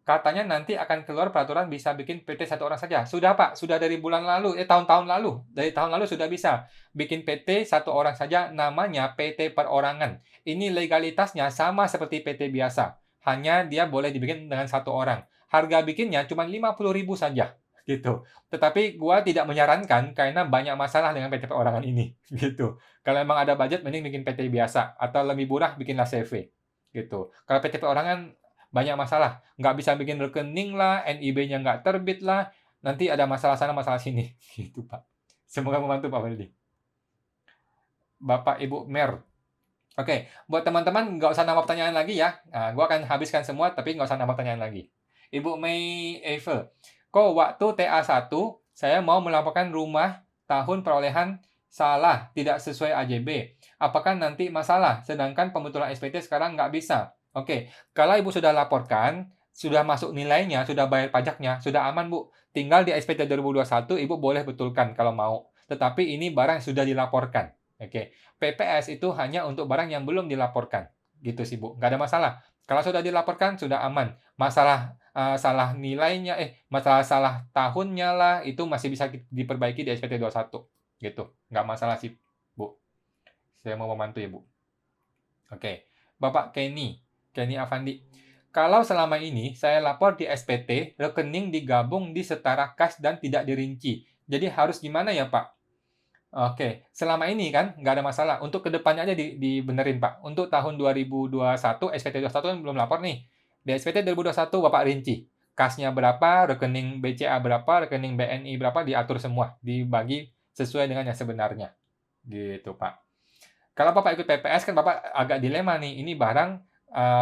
Katanya nanti akan keluar peraturan bisa bikin PT satu orang saja. Sudah Pak, sudah dari bulan lalu, tahun-tahun lalu. Dari tahun lalu sudah bisa. Bikin PT satu orang saja, namanya PT perorangan. Ini legalitasnya sama seperti PT biasa. Hanya dia boleh dibikin dengan satu orang. Harga bikinnya cuma 50.000 saja. Gitu. Tetapi gua tidak menyarankan karena banyak masalah dengan PT perorangan ini. Gitu. Kalau emang ada budget, mending bikin PT biasa. Atau lebih murah, bikinlah CV. Gitu. Kalau PT perorangan banyak masalah. Nggak bisa bikin rekening lah, NIB-nya nggak terbit lah, nanti ada masalah sana, masalah sini. Gitu, Pak. Semoga membantu, Pak Ferdi. Bapak Ibu Mer. Oke, buat teman-teman nggak usah nambah pertanyaan lagi ya. Nah, gue akan habiskan semua, tapi nggak usah nambah pertanyaan lagi. Ibu Mei Eiffel. Kok waktu TA1, saya mau melaporkan rumah tahun perolehan salah, tidak sesuai AJB. Apakah nanti masalah? Sedangkan pembetulan SPT sekarang nggak bisa. Oke, kalau Ibu sudah laporkan, sudah masuk nilainya, sudah bayar pajaknya, sudah aman, Bu. Tinggal di SPT 2021, Ibu boleh betulkan kalau mau. Tetapi ini barang yang sudah dilaporkan. Oke, PPS itu hanya untuk barang yang belum dilaporkan. Gitu sih, Bu. Nggak ada masalah. Kalau sudah dilaporkan, sudah aman. Masalah salah nilainya, masalah salah tahunnya lah, itu masih bisa diperbaiki di SPT 21. Gitu. Nggak masalah sih, Bu. Saya mau membantu ya, Bu. Oke. Bapak Kenny Afandi. Kalau selama ini saya lapor di SPT, rekening digabung di setara kas dan tidak dirinci. Jadi harus gimana ya, Pak? Oke, selama ini kan nggak ada masalah. Untuk kedepannya aja dibenerin, Pak. Untuk tahun 2021, SPT 21 kan belum lapor nih. Di SPT 2021, Bapak rinci. Kasnya berapa, rekening BCA berapa, rekening BNI berapa, diatur semua. Dibagi sesuai dengan yang sebenarnya. Gitu, Pak. Kalau Bapak ikut PPS, kan Bapak agak dilema nih. Ini barang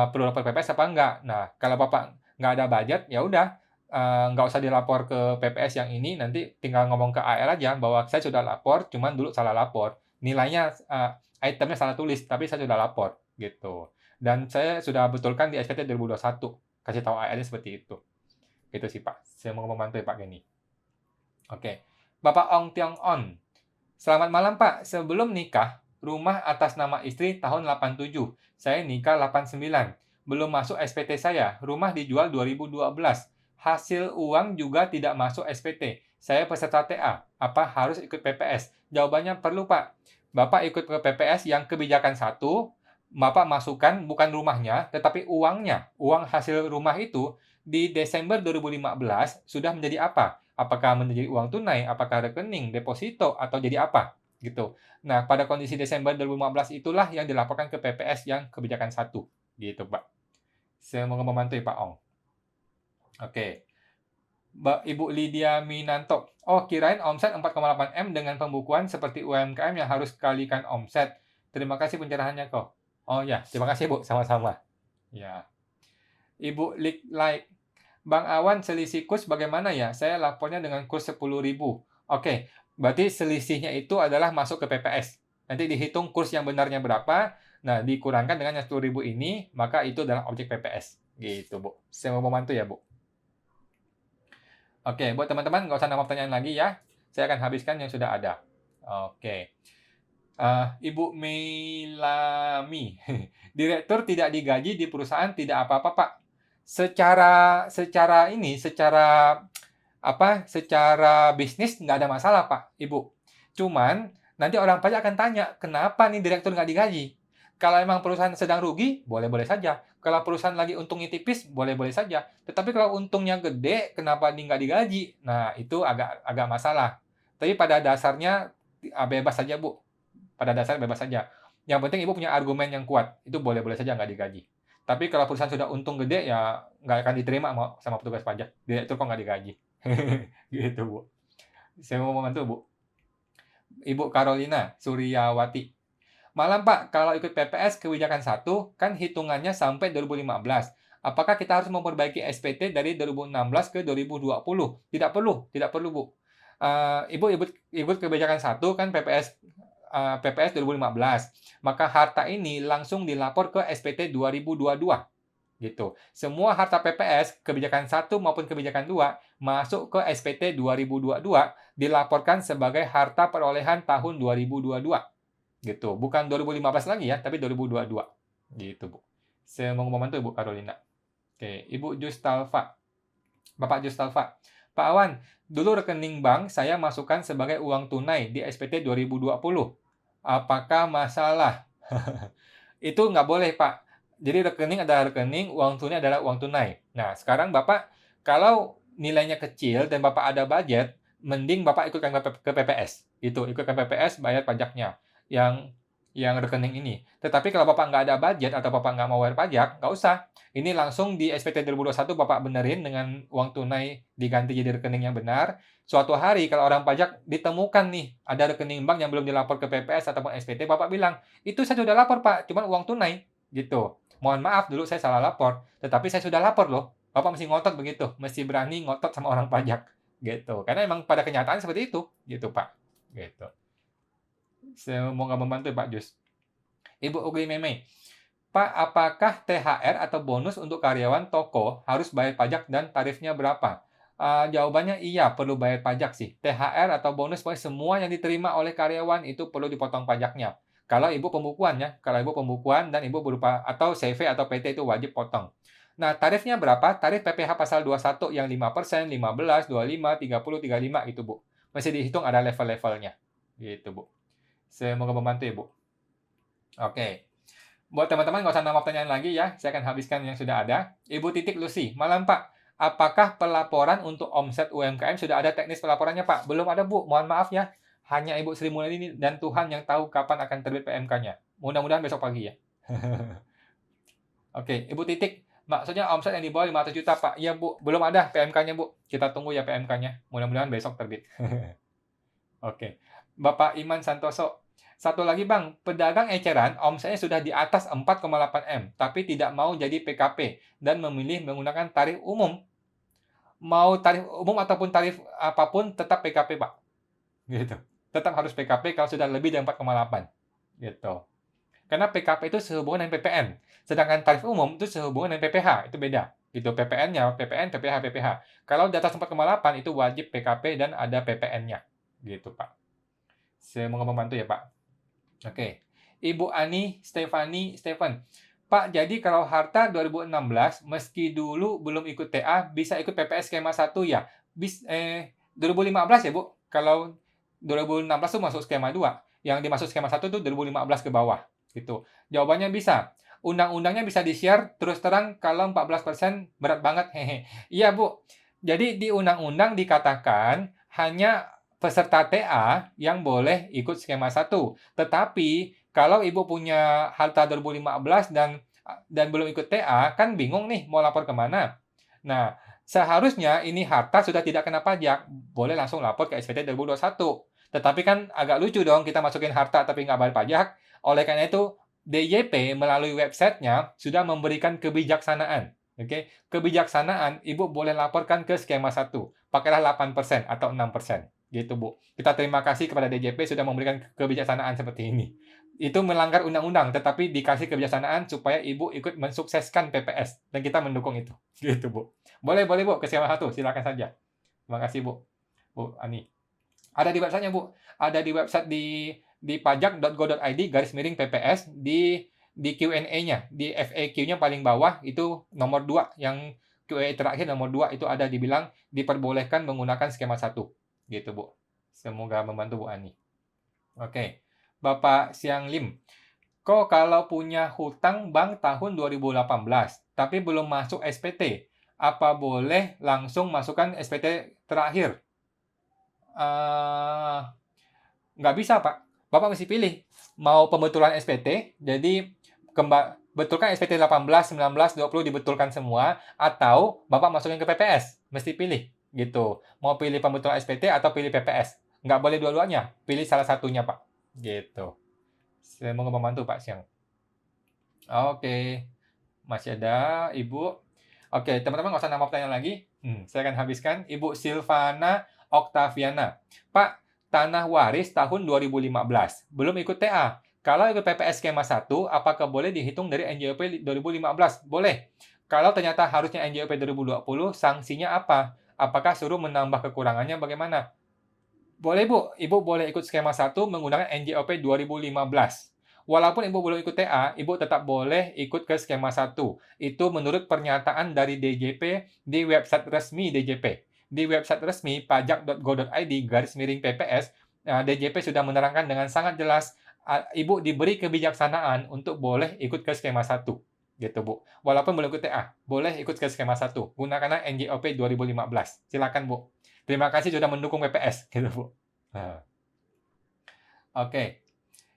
perlu lapor PPS apa enggak? Nah, kalau Bapak nggak ada budget, ya udah nggak usah dilapor ke PPS yang ini, nanti tinggal ngomong ke AR aja bahwa saya sudah lapor, cuman dulu salah lapor. Nilainya, itemnya salah tulis, tapi saya sudah lapor, gitu. Dan saya sudah betulkan di SPT 2021. Kasih tahu AR-nya seperti itu. Gitu sih, Pak. Saya mau membantu ya, Pak Kenny. Oke. Bapak Ong Tiong On. Selamat malam, Pak. Sebelum nikah, rumah atas nama istri tahun 87. Saya nikah 89. Belum masuk SPT saya. Rumah dijual 2012. Hasil uang juga tidak masuk SPT. Saya peserta TA. Apa harus ikut PPS? Jawabannya perlu, Pak. Bapak ikut ke PPS yang kebijakan 1, Bapak masukkan bukan rumahnya, tetapi uangnya. Uang hasil rumah itu di Desember 2015 sudah menjadi apa? Apakah menjadi uang tunai, apakah rekening, deposito, atau jadi apa? Gitu. Nah, pada kondisi Desember 2015 itulah yang dilaporkan ke PPS yang kebijakan 1. Gitu, Pak. Semoga membantu ya, Pak Ong. Oke. Ibu Lydia Minanto. Oh, kirain omset 4,8 M dengan pembukuan seperti UMKM yang harus kalikan omset. Terima kasih pencerahannya kok. Oh ya, terima kasih Bu, sama-sama. Ya. Ibu Like. Bang Awan, selisih kurs bagaimana ya? Saya lapornya dengan kurs 10.000. Oke, berarti selisihnya itu adalah masuk ke PPS. Nanti dihitung kurs yang benarnya berapa, Nah, dikurangkan dengan yang 10.000 ini, maka itu adalah objek PPS. Gitu, Bu. Saya mau membantu ya, Bu. Oke, buat teman-teman nggak usah nambah pertanyaan lagi ya. Saya akan habiskan yang sudah ada. Oke. Ibu Melami, direktur tidak digaji di perusahaan tidak apa-apa, Pak. Secara bisnis nggak ada masalah, Pak, Ibu. Cuman nanti orang pajak akan tanya, kenapa nih direktur nggak digaji? Kalau emang perusahaan sedang rugi, boleh-boleh saja. Kalau perusahaan lagi untungnya tipis, boleh-boleh saja. Tetapi kalau untungnya gede, kenapa nih nggak digaji? Nah, itu agak masalah. Tapi pada dasarnya bebas saja, Bu. Pada dasarnya bebas saja. Yang penting Ibu punya argumen yang kuat. Itu boleh-boleh saja nggak digaji. Tapi kalau perusahaan sudah untung gede, ya nggak akan diterima sama petugas pajak. Direktur kok nggak digaji. Gitu, Bu. Saya mau membantu, Bu. Ibu Carolina Suryawati. Malam, Pak. Kalau ikut PPS kebijakan 1, kan hitungannya sampai 2015. Apakah kita harus memperbaiki SPT dari 2016 ke 2020? Tidak perlu, Bu. Ibu ikut kebijakan 1 kan PPS 2015. Maka harta ini langsung dilapor ke SPT 2022. Gitu. Semua harta PPS, kebijakan 1 maupun kebijakan 2, masuk ke SPT 2022, dilaporkan sebagai harta perolehan tahun 2022. Gitu. Bukan 2015 lagi ya, tapi 2022. Gitu, Bu. Saya mau membantu Ibu Carolina. Oke, Ibu Justalfa. Bapak Justalfa. Pak Awan, dulu rekening bank saya masukkan sebagai uang tunai di SPT 2020. Apakah masalah? Itu nggak boleh, Pak. Jadi rekening adalah rekening, uang tunai adalah uang tunai. Nah, sekarang Bapak, kalau nilainya kecil dan Bapak ada budget, mending Bapak ikutkan ke PPS. Itu, ikutkan PPS, bayar pajaknya. Yang rekening ini. Tetapi kalau Bapak nggak ada budget atau Bapak nggak mau bayar pajak, nggak usah. Ini langsung di SPT 2021 Bapak benerin dengan uang tunai diganti jadi rekening yang benar. Suatu hari kalau orang pajak ditemukan nih, ada rekening bank yang belum dilapor ke PPS ataupun SPT, Bapak bilang, itu saya sudah lapor, Pak, cuman uang tunai. Gitu. Mohon maaf, dulu saya salah lapor, tetapi saya sudah lapor loh. Bapak mesti ngotot begitu, mesti berani ngotot sama orang pajak. Gitu. Karena emang pada kenyataan seperti itu. Gitu, Pak. Gitu. Saya mau nggak membantu, Pak Jus. Ibu Ugli Meme. Pak, apakah THR atau bonus untuk karyawan toko harus bayar pajak dan tarifnya berapa? Jawabannya iya, perlu bayar pajak sih. THR atau bonus, pokoknya semua yang diterima oleh karyawan itu perlu dipotong pajaknya. Kalau ibu pembukuan ya, kalau ibu pembukuan dan ibu berupa atau CV atau PT itu wajib potong. Nah, tarifnya berapa? Tarif PPh pasal 21 yang 5%, 15, 25, 30, 35 gitu, Bu. Masih dihitung ada level-levelnya. Gitu, Bu. Semoga membantu ya, Bu. Oke. Buat teman-teman nggak usah nambah pertanyaan lagi ya. Saya akan habiskan yang sudah ada. Ibu Titik Lucy. Malam, Pak. Apakah pelaporan untuk omset UMKM sudah ada teknis pelaporannya, Pak? Belum ada, Bu. Mohon maaf ya. Hanya Ibu Sri Mulyani dan Tuhan yang tahu kapan akan terbit PMK-nya. Mudah-mudahan besok pagi ya. Oke, Ibu Titik. Maksudnya omset yang di bawah 500 juta, Pak. Iya, Bu. Belum ada PMK-nya, Bu. Kita tunggu ya PMK-nya. Mudah-mudahan besok terbit. Oke. Bapak Iman Santoso. Satu lagi, Bang. Pedagang eceran omsetnya sudah di atas 4,8 M, tapi tidak mau jadi PKP dan memilih menggunakan tarif umum. Mau tarif umum ataupun tarif apapun tetap PKP, Pak. Gitu. Tetap harus PKP kalau sudah lebih dari 4,8. Gitu. Karena PKP itu sehubungan dengan PPN. Sedangkan tarif umum itu sehubungan dengan PPh. Itu beda. Gitu. PPN-nya, PPN, PPh, PPh. Kalau di atas 4,8 itu wajib PKP dan ada PPN-nya. Gitu, Pak. Saya mau membantu ya, Pak. Oke. Ibu Ani Stefan. Pak, jadi kalau harta 2016, meski dulu belum ikut TA, bisa ikut PPS skema 1 ya? 2015 ya, Bu? Kalau 2016 itu masuk skema 2. Yang dimasuk skema 1 itu 2015 ke bawah. Gitu. Jawabannya bisa. Undang-undangnya bisa di-share, terus terang kalau 14% berat banget. Hehe. Iya, Bu. Jadi di undang-undang dikatakan hanya peserta TA yang boleh ikut skema 1. Tetapi kalau Ibu punya harta 2015 dan belum ikut TA, kan bingung nih mau lapor kemana. Nah, seharusnya ini harta sudah tidak kena pajak. Boleh langsung lapor ke SPT 2021. Tetapi kan agak lucu dong kita masukin harta tapi nggak bayar pajak. Oleh karena itu, DJP melalui websitenya sudah memberikan kebijaksanaan. Oke, kebijaksanaan Ibu boleh laporkan ke skema 1. Pakailah 8% atau 6%. Gitu, Bu. Kita terima kasih kepada DJP sudah memberikan kebijaksanaan seperti ini. Itu melanggar undang-undang, tetapi dikasih kebijaksanaan supaya Ibu ikut mensukseskan PPS, dan kita mendukung itu. Gitu, Bu. Boleh, Bu, ke skema 1, silakan saja. Terima kasih, Bu. Bu Ani. Ada di websitenya, Bu. Ada di website di pajak.go.id/PPS di Q&A-nya, di FAQ-nya paling bawah itu nomor 2 yang Q&A terakhir nomor 2 itu ada dibilang diperbolehkan menggunakan skema 1. Gitu, Bu. Semoga membantu Bu Ani. Oke. Bapak Siang Lim. Kok kalau punya hutang bank tahun 2018 tapi belum masuk SPT, apa boleh langsung masukkan SPT terakhir? Nggak bisa, Pak. Bapak mesti pilih. Mau pembetulan SPT, jadi betulkan SPT 18, 19, 20 dibetulkan semua, atau Bapak masukin ke PPS. Mesti pilih. Gitu. Mau pilih pembetulan SPT atau pilih PPS. Nggak boleh dua-duanya. Pilih salah satunya, Pak. Gitu. Semoga membantu, Pak Siang. Oke. Masih ada, Ibu. Oke, teman-teman nggak usah nambah pertanyaan lagi. Saya akan habiskan. Ibu Silvana Oktaviana. Pak, tanah waris tahun 2015. Belum ikut TA. Kalau ikut PPS skema 1, apakah boleh dihitung dari NJOP 2015? Boleh. Kalau ternyata harusnya NJOP 2020, sanksinya apa? Apakah suruh menambah kekurangannya bagaimana? Boleh, Bu. Ibu boleh ikut skema 1 menggunakan NJOP 2015. Walaupun Ibu belum ikut TA, Ibu tetap boleh ikut ke skema 1. Itu menurut pernyataan dari DJP di website resmi DJP. Di website resmi pajak.go.id/PPS, DJP sudah menerangkan dengan sangat jelas, Ibu diberi kebijaksanaan untuk boleh ikut ke skema 1. Gitu, Bu. Walaupun belum ikut TA, boleh ikut ke skema 1. Gunakanlah NJOP 2015. Silakan, Bu. Terima kasih sudah mendukung PPS. Gitu, Bu. Oke.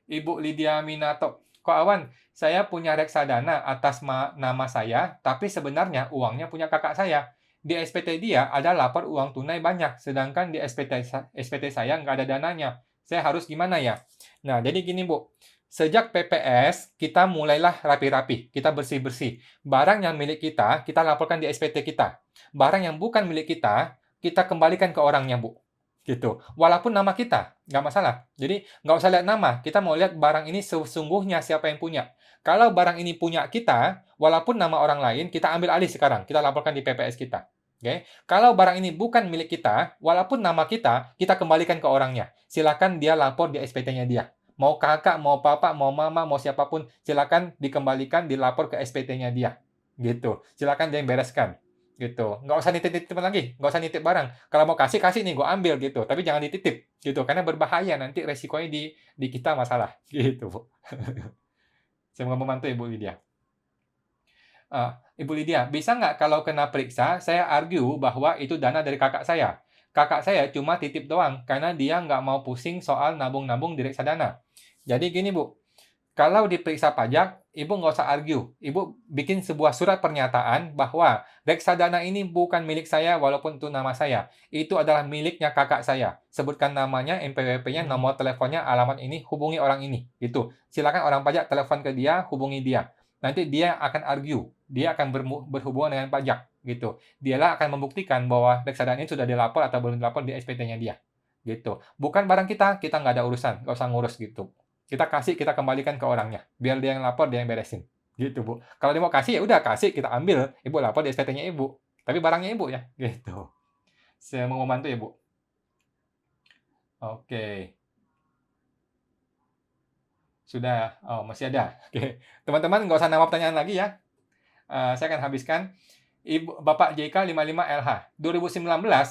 Ibu Lydia Minato. Kok Awan, saya punya reksadana atas nama saya, tapi sebenarnya uangnya punya kakak saya. Di SPT dia ada lapor uang tunai banyak, sedangkan di SPT saya nggak ada dananya. Saya harus gimana ya? Nah, jadi gini, Bu. Sejak PPS, kita mulailah rapi-rapi, kita bersih-bersih. Barang yang milik kita laporkan di SPT kita. Barang yang bukan milik kita kembalikan ke orangnya, Bu. Gitu. Walaupun nama kita, nggak masalah. Jadi, nggak usah lihat nama. Kita mau lihat barang ini sesungguhnya siapa yang punya. Kalau barang ini punya kita, walaupun nama orang lain, kita ambil alih sekarang. Kita laporkan di PPS kita. Oke? Kalau barang ini bukan milik kita, walaupun nama kita kembalikan ke orangnya. Silakan dia lapor di SPT-nya dia. Mau kakak, mau papa, mau mama, mau siapapun, silakan dikembalikan, dilapor ke SPT-nya dia. Gitu. Silakan dia yang bereskan. Gitu. Nggak usah nitip-nitip lagi, nggak usah nitip barang. Kalau mau kasih nih, gue ambil gitu. Tapi jangan dititip, gitu. Karena berbahaya, nanti resikonya di kita masalah. Gitu, Bu. Semoga membantu Ibu Lydia. Ibu Lydia, bisa nggak kalau kena periksa, saya argue bahwa itu dana dari kakak saya. Kakak saya cuma titip doang, karena dia nggak mau pusing soal nabung-nabung di reksadana. Jadi gini, Bu. Kalau diperiksa pajak, Ibu nggak usah argue. Ibu bikin sebuah surat pernyataan bahwa reksadana ini bukan milik saya walaupun itu nama saya. Itu adalah miliknya kakak saya. Sebutkan namanya, NPWP-nya, nomor teleponnya, alamat ini, hubungi orang ini. Gitu. Silakan orang pajak telepon ke dia, hubungi dia. Nanti dia akan argue. Dia akan berhubungan dengan pajak. Gitu. Dialah akan membuktikan bahwa reksadana ini sudah dilapor atau belum dilapor di SPT-nya dia. Gitu. Bukan barang kita nggak ada urusan. Nggak usah ngurus gitu. Kita kasih, kita kembalikan ke orangnya. Biar dia yang lapor, dia yang beresin. Gitu, Bu. Kalau dia mau kasih, ya udah kasih, kita ambil. Ibu lapor di SPT-nya Ibu. Tapi barangnya Ibu ya. Gitu. Saya mau membantu ya, Bu. Oke. Sudah. Oh, masih ada. Oke. Teman-teman, nggak usah nambah pertanyaan lagi ya. Saya akan habiskan. Bapak JK 55LH. 2019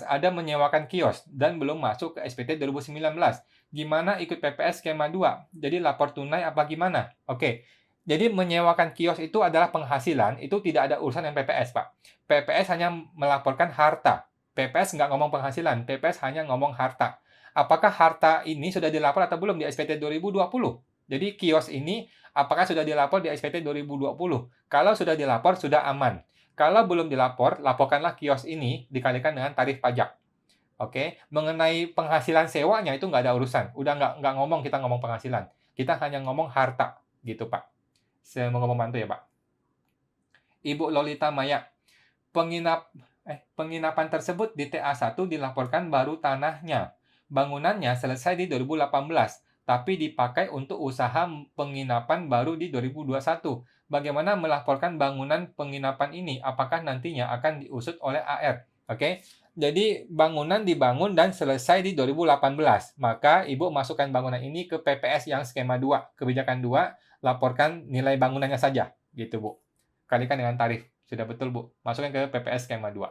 ada menyewakan kios dan belum masuk ke SPT 2019. Gimana ikut PPS skema 2? Jadi lapor tunai apa gimana? Oke. Jadi menyewakan kios itu adalah penghasilan, itu tidak ada urusan dengan PPS, Pak. PPS hanya melaporkan harta. PPS nggak ngomong penghasilan, PPS hanya ngomong harta. Apakah harta ini sudah dilapor atau belum di SPT 2020? Jadi kios ini apakah sudah dilapor di SPT 2020? Kalau sudah dilapor, sudah aman. Kalau belum dilapor, laporkanlah kios ini dikalikan dengan tarif pajak. Oke, mengenai penghasilan sewanya itu nggak ada urusan. Udah nggak ngomong, kita ngomong penghasilan. Kita hanya ngomong harta, gitu Pak. Semoga membantu ya Pak. Ibu Lolita Maya, penginapan tersebut di TA1 dilaporkan baru tanahnya. Bangunannya selesai di 2018, tapi dipakai untuk usaha penginapan baru di 2021. Bagaimana melaporkan bangunan penginapan ini? Apakah nantinya akan diusut oleh AR? Oke. Jadi bangunan dibangun dan selesai di 2018. Maka Ibu masukkan bangunan ini ke PPS yang skema 2, kebijakan 2, laporkan nilai bangunannya saja, gitu Bu. Kalikan dengan tarif. Sudah betul Bu. Masukkan ke PPS skema 2.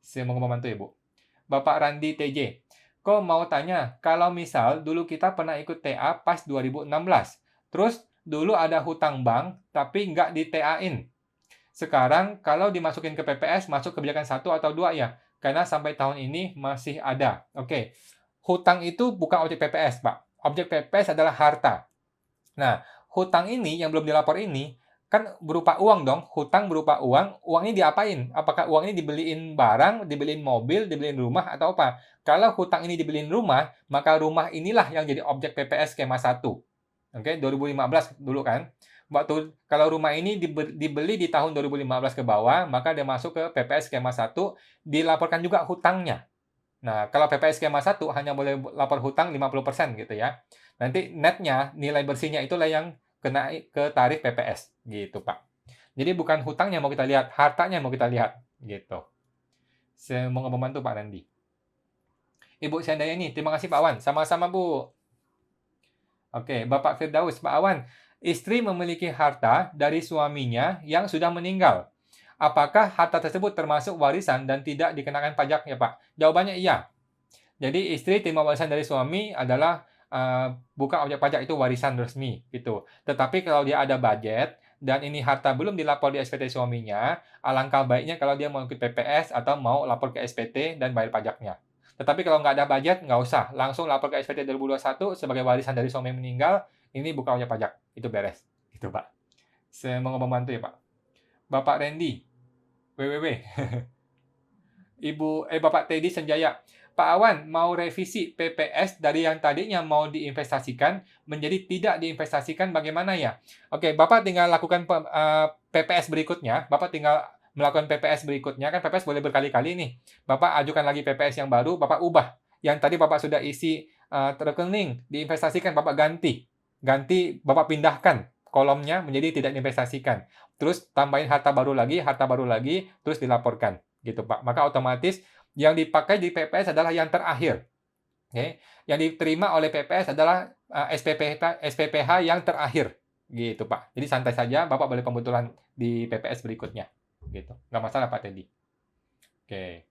Semoga membantu ya Bu. Bapak Randi TJ. Kok mau tanya, kalau misal dulu kita pernah ikut TA pas 2016, terus dulu ada hutang bank tapi nggak di TA-in. Sekarang kalau dimasukin ke PPS, masuk kebijakan 1 atau 2 ya? Karena sampai tahun ini masih ada. Oke, hutang itu bukan objek PPS, Pak. Objek PPS adalah harta. Nah, hutang ini yang belum dilapor ini, kan berupa uang dong. Hutang berupa uang, uang ini diapain? Apakah uang ini dibeliin barang, dibeliin mobil, dibeliin rumah, atau apa? Kalau hutang ini dibeliin rumah, maka rumah inilah yang jadi objek PPS skema 1. Oke, 2015 dulu kan. Waktu kalau rumah ini dibeli di tahun 2015 ke bawah, maka dia masuk ke PPS skema 1, dilaporkan juga hutangnya. Nah, kalau PPS skema 1 hanya boleh lapor hutang 50% gitu ya. Nanti netnya, nilai bersihnya itulah yang kena ke tarif PPS gitu, Pak. Jadi bukan hutangnya mau kita lihat, hartanya mau kita lihat gitu. Semoga membantu Pak Nandi. Ibu Syandayani, terima kasih Pak Wan. Sama-sama Bu. Oke, Bapak Firdaus, Pak Awan, istri memiliki harta dari suaminya yang sudah meninggal. Apakah harta tersebut termasuk warisan dan tidak dikenakan pajak ya Pak? Jawabannya iya. Jadi istri terima warisan dari suami adalah bukan objek pajak, itu warisan resmi gitu. Tetapi kalau dia ada budget dan ini harta belum dilapor di SPT suaminya, alangkah baiknya kalau dia mau ikut PPS atau mau lapor ke SPT dan bayar pajaknya. Tetapi kalau nggak ada budget, nggak usah. Langsung lapor ke SPT 2021 sebagai warisan dari suami yang meninggal, ini bukan objek pajak. Itu beres. Gitu, Pak. Semoga membantu ya, Pak. Bapak Randy, WWW. Bapak Teddy Senjaya. Pak Awan, mau revisi PPS dari yang tadinya mau diinvestasikan menjadi tidak diinvestasikan bagaimana ya? Oke, Bapak tinggal lakukan PPS berikutnya. Bapak tinggal melakukan PPS berikutnya. Kan PPS boleh berkali-kali nih. Bapak ajukan lagi PPS yang baru, Bapak ubah. Yang tadi Bapak sudah isi rekening, diinvestasikan, Bapak ganti. Ganti, Bapak pindahkan kolomnya menjadi tidak diinvestasikan. Terus tambahin harta baru lagi, terus dilaporkan. Gitu Pak. Maka otomatis yang dipakai di PPS adalah yang terakhir. Okay? Yang diterima oleh PPS adalah SPPH yang terakhir. Gitu Pak. Jadi santai saja, Bapak boleh pembetulan di PPS berikutnya. Gitu. Nggak masalah Pak Teddy. Oke.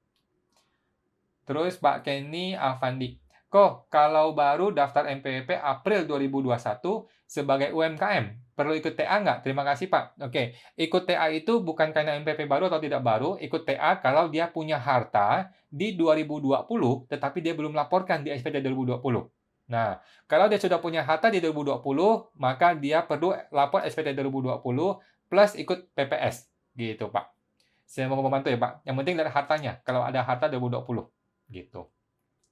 Terus Pak Kenny Avandi. Kok kalau baru daftar MPWP April 2021 sebagai UMKM, perlu ikut TA nggak? Terima kasih Pak. Oke, ikut TA itu bukan karena MPP baru atau tidak baru, ikut TA kalau dia punya harta di 2020, tetapi dia belum laporkan di SPT 2020. Nah, kalau dia sudah punya harta di 2020, maka dia perlu lapor SPT 2020 plus ikut PPS. Gitu Pak. Saya mau membantu ya Pak. Yang penting dari hartanya, kalau ada harta 2020. Gitu.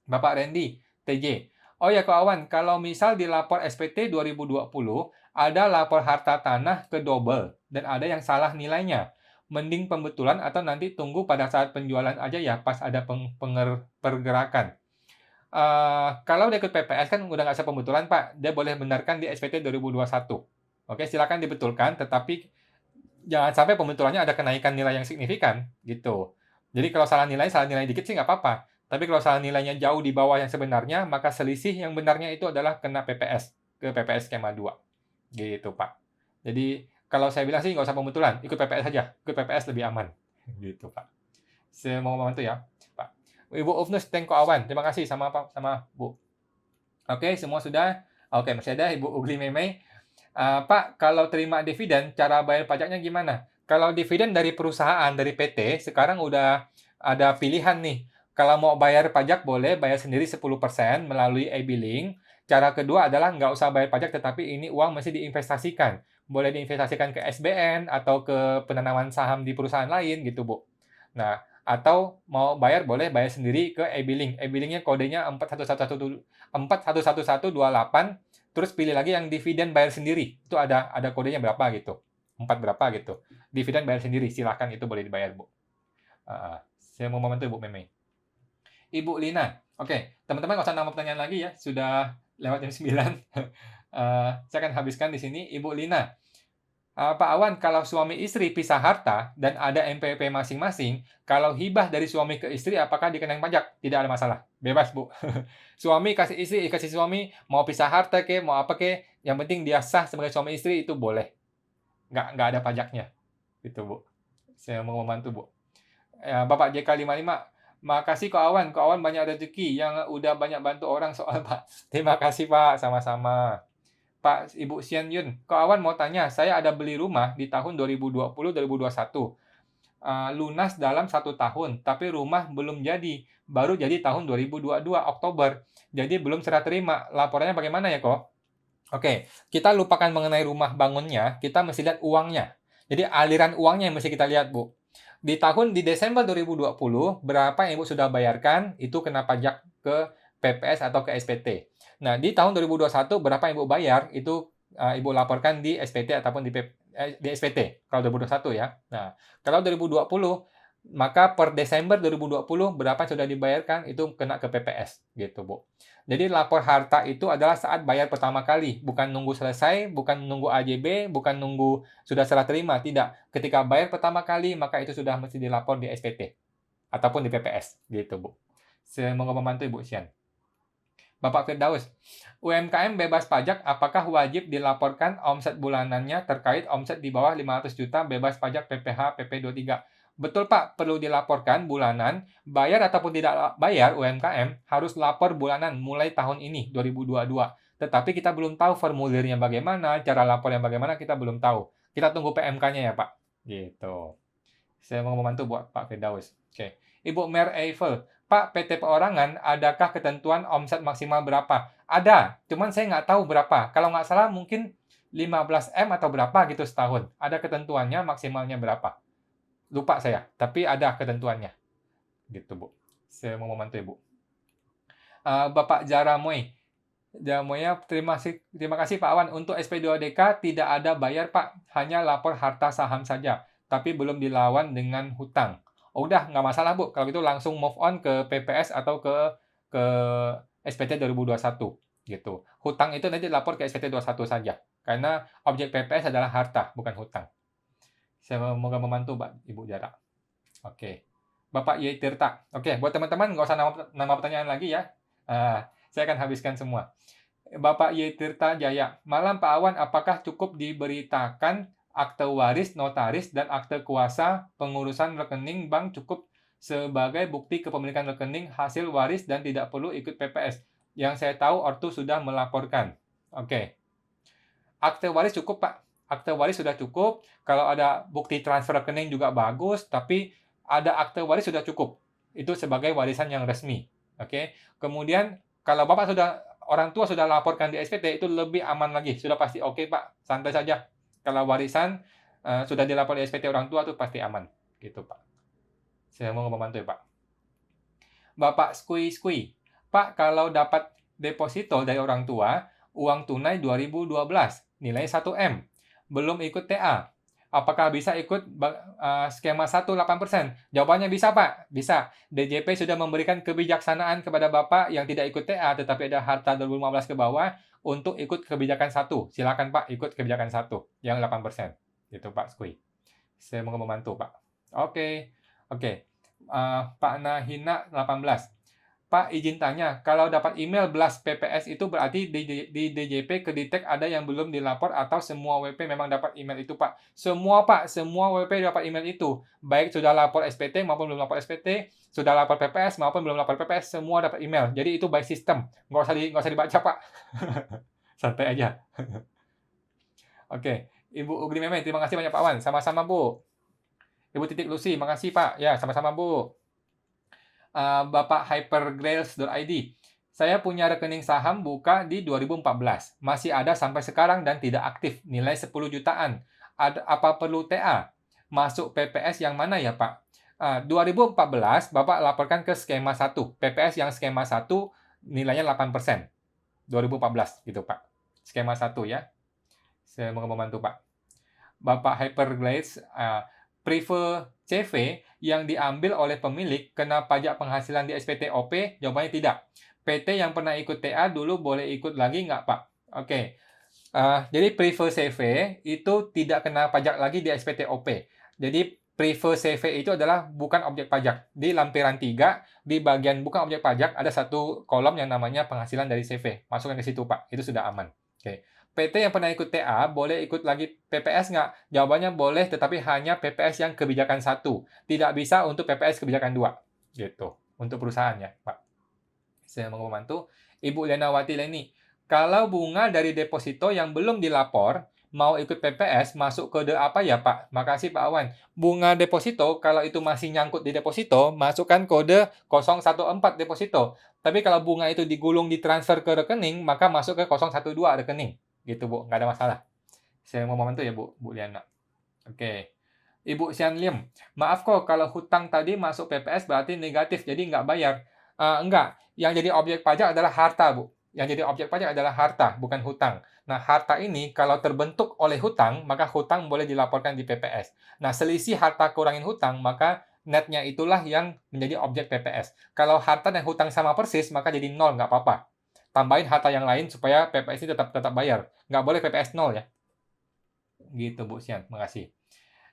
Bapak Randy, TJ. Oh ya Kak Awan, kalau misal di lapor SPT 2020, ada lapor harta tanah ke double, dan ada yang salah nilainya. Mending pembetulan atau nanti tunggu pada saat penjualan aja ya, pas ada pergerakan. Kalau dia ikut PPS kan udah nggak usah pembetulan Pak, dia boleh benarkan di SPT 2021. Oke, silakan dibetulkan, tetapi jangan sampai pembetulannya ada kenaikan nilai yang signifikan, gitu. Jadi kalau salah nilai dikit sih nggak apa-apa. Tapi kalau salah nilainya jauh di bawah yang sebenarnya, maka selisih yang benarnya itu adalah kena PPS, ke PPS skema 2. Gitu, Pak. Jadi, kalau saya bilang sih nggak usah pembetulan, ikut PPS saja. Ikut PPS lebih aman. Gitu, Pak. Saya mau membantu ya, Pak. Ibu Ufnus Tengko Awan, terima kasih sama Bu. Oke, semua sudah. Oke, masih ada Ibu Ugli Memei. Pak, kalau terima dividen, cara bayar pajaknya gimana? Kalau dividen dari perusahaan, dari PT, sekarang udah ada pilihan nih. Kalau mau bayar pajak boleh bayar sendiri 10% melalui e-billing. Cara kedua adalah nggak usah bayar pajak, tetapi ini uang mesti diinvestasikan. Boleh diinvestasikan ke SBN atau ke penanaman saham di perusahaan lain gitu, Bu. Nah, atau mau bayar boleh bayar sendiri ke e-billing. E-billingnya kodenya 411128, terus pilih lagi yang dividen bayar sendiri. Itu ada kodenya berapa gitu. 4 berapa gitu. Dividen bayar sendiri, silakan itu boleh dibayar, Bu. Saya mau membantu Bu Meme. Ibu Lina. Oke, teman-teman nggak usah nambah pertanyaan lagi ya. Sudah lewat jam 9. Saya akan habiskan di sini. Ibu Lina. Pak Awan, kalau suami istri pisah harta dan ada MPP masing-masing, kalau hibah dari suami ke istri, apakah dikenakan pajak? Tidak ada masalah. Bebas, Bu. Suami kasih istri, kasih suami, mau pisah harta ke, mau apa ke, yang penting dia sah sebagai suami istri, itu boleh. Nggak ada pajaknya. Gitu, Bu. Saya mau membantu, Bu. Bapak JK55, makasih Kak Awan. Kak Awan banyak rezeki yang udah banyak bantu orang soal Pak. Terima kasih, Pak. Sama-sama. Pak Ibu Sian Yun, Kak Awan mau tanya, saya ada beli rumah di tahun 2020-2021, lunas dalam 1 tahun, tapi rumah belum jadi, baru jadi tahun 2022 Oktober, jadi belum serah terima. Laporannya bagaimana ya kok? Oke, kita lupakan mengenai rumah bangunnya, kita mesti lihat uangnya. Jadi aliran uangnya yang mesti kita lihat, Bu. Di Desember 2020, berapa yang Ibu sudah bayarkan, itu kena pajak ke PPS atau ke SPT. Nah, di tahun 2021, berapa yang Ibu bayar, itu Ibu laporkan di SPT ataupun di SPT, kalau 2021 ya. Nah, kalau 2020, maka per Desember 2020, berapa yang sudah dibayarkan, itu kena ke PPS, gitu, Bu. Jadi lapor harta itu adalah saat bayar pertama kali, bukan nunggu selesai, bukan nunggu AJB, bukan nunggu sudah serah terima, tidak. Ketika bayar pertama kali, maka itu sudah mesti dilapor di SPT ataupun di PPS, gitu, Bu. Semoga membantu Ibu Sian. Bapak Firdaus, UMKM bebas pajak, apakah wajib dilaporkan omset bulanannya terkait omset di bawah 500 juta bebas pajak PPh PP23? Betul Pak, perlu dilaporkan bulanan, bayar ataupun tidak bayar UMKM harus lapor bulanan mulai tahun ini 2022. Tetapi kita belum tahu formulirnya bagaimana, cara lapor yang bagaimana kita belum tahu. Kita tunggu PMK-nya ya Pak. Gitu. Saya mau membantu buat Pak Firdaus. Oke. Ibu Mer Eiffel, Pak, PT Perorangan, adakah ketentuan omset maksimal berapa? Ada, cuman saya nggak tahu berapa. Kalau nggak salah mungkin 15M atau berapa gitu setahun. Ada ketentuannya maksimalnya berapa. Lupa saya, tapi ada ketentuannya. Gitu, Bu. Saya mau membantu Ibu. Bapak Jaramoy. Jaramoya, terima kasih Pak Awan. Untuk SP2DK tidak ada bayar Pak, hanya lapor harta saham saja, tapi belum dilawan dengan hutang. Oh, udah, nggak masalah Bu, kalau gitu langsung move on ke PPS atau ke SPT 2021 gitu. Hutang itu nanti lapor ke SPT 21 saja, karena objek PPS adalah harta, bukan hutang. Saya semoga membantu Pak Ibu Jara. Oke. Bapak Y. Tirta. Oke, buat teman-teman nggak usah nama pertanyaan lagi ya. Saya akan habiskan semua. Bapak Y. Tirta Jaya. Malam Pak Awan, apakah cukup diberitakan akte waris, notaris, dan akte kuasa pengurusan rekening bank cukup sebagai bukti kepemilikan rekening hasil waris dan tidak perlu ikut PPS? Yang saya tahu ortu sudah melaporkan. Oke. Akte waris cukup Pak. Akte waris sudah cukup. Kalau ada bukti transfer rekening juga bagus, tapi ada akte waris sudah cukup. Itu sebagai warisan yang resmi. Oke. Kemudian kalau Bapak orang tua sudah laporkan di SPT, itu lebih aman lagi. Sudah pasti oke, Pak. Santai saja. Kalau warisan sudah dilapor di SPT orang tua, itu pasti aman. Gitu, Pak. Saya mau membantu ya, Pak. Bapak Skui. Pak, kalau dapat deposito dari orang tua, uang tunai 2012, nilai 1M. Belum ikut TA. Apakah bisa ikut skema 1 8%? Jawabannya bisa, Pak. Bisa. DJP sudah memberikan kebijaksanaan kepada Bapak yang tidak ikut TA, tetapi ada harta 2015 ke bawah untuk ikut kebijakan 1. Silakan, Pak, ikut kebijakan 1 yang 8%. Gitu, Pak Skui. Saya mau membantu, Pak. Oke. Pak Nahina 18. Pak, izin tanya, kalau dapat email blast PPS itu berarti di DJP kedetek ada yang belum dilapor atau semua WP memang dapat email itu, Pak? Semua, Pak. Semua WP dapat email itu. Baik sudah lapor SPT maupun belum lapor SPT, sudah lapor PPS maupun belum lapor PPS, semua dapat email. Jadi itu by system. Nggak usah dibaca, Pak. Santai aja. Oke. Ibu Ugli Meme, terima kasih banyak Pak Wan. Sama-sama, Bu. Ibu Titik Lucy, makasih Pak. Ya, sama-sama Bu. Bapak hypergrails.id. Saya punya rekening saham buka di 2014. Masih ada sampai sekarang dan tidak aktif. Nilai 10 jutaan. Apa perlu TA? Masuk PPS yang mana ya Pak? 2014 Bapak laporkan ke skema 1. PPS yang skema 1 nilainya 8%. 2014 gitu Pak. Skema 1 ya. Saya mau membantu Pak. Bapak hypergrails prefer CV yang diambil oleh pemilik kena pajak penghasilan di SPT OP? Jawabannya tidak. PT yang pernah ikut TA dulu boleh ikut lagi nggak, Pak? Oke. Jadi prefer CV itu tidak kena pajak lagi di SPTOP. Jadi prefer CV itu adalah bukan objek pajak. Di lampiran 3, di bagian bukan objek pajak, ada satu kolom yang namanya penghasilan dari CV. Masukkan ke situ, Pak. Itu sudah aman. Oke. PT yang pernah ikut TA, boleh ikut lagi PPS nggak? Jawabannya boleh, tetapi hanya PPS yang kebijakan 1. Tidak bisa untuk PPS kebijakan 2. Gitu. Untuk perusahaannya, Pak. Saya mau membantu. Ibu Lenawati Leni, kalau bunga dari deposito yang belum dilapor, mau ikut PPS, masuk kode apa ya, Pak? Makasih, Pak Awan. Bunga deposito, kalau itu masih nyangkut di deposito, masukkan kode 014 deposito. Tapi kalau bunga itu digulung ditransfer ke rekening, maka masuk ke 012 rekening. Gitu, Bu. Nggak ada masalah. Saya mau membantu ya, Bu Liana. Oke. Ibu Sian Lim, maaf kok kalau hutang tadi masuk PPS berarti negatif, jadi nggak bayar. Enggak, yang jadi objek pajak adalah harta, Bu. Yang jadi objek pajak adalah harta, bukan hutang. Nah, harta ini kalau terbentuk oleh hutang, maka hutang boleh dilaporkan di PPS. Nah, selisih harta kurangin hutang, maka netnya itulah yang menjadi objek PPS. Kalau harta dan hutang sama persis, maka jadi nol, nggak apa-apa. Tambahin harta yang lain supaya PPS ini tetap bayar. Nggak boleh PPS nol ya. Gitu, Bu Sian. Makasih.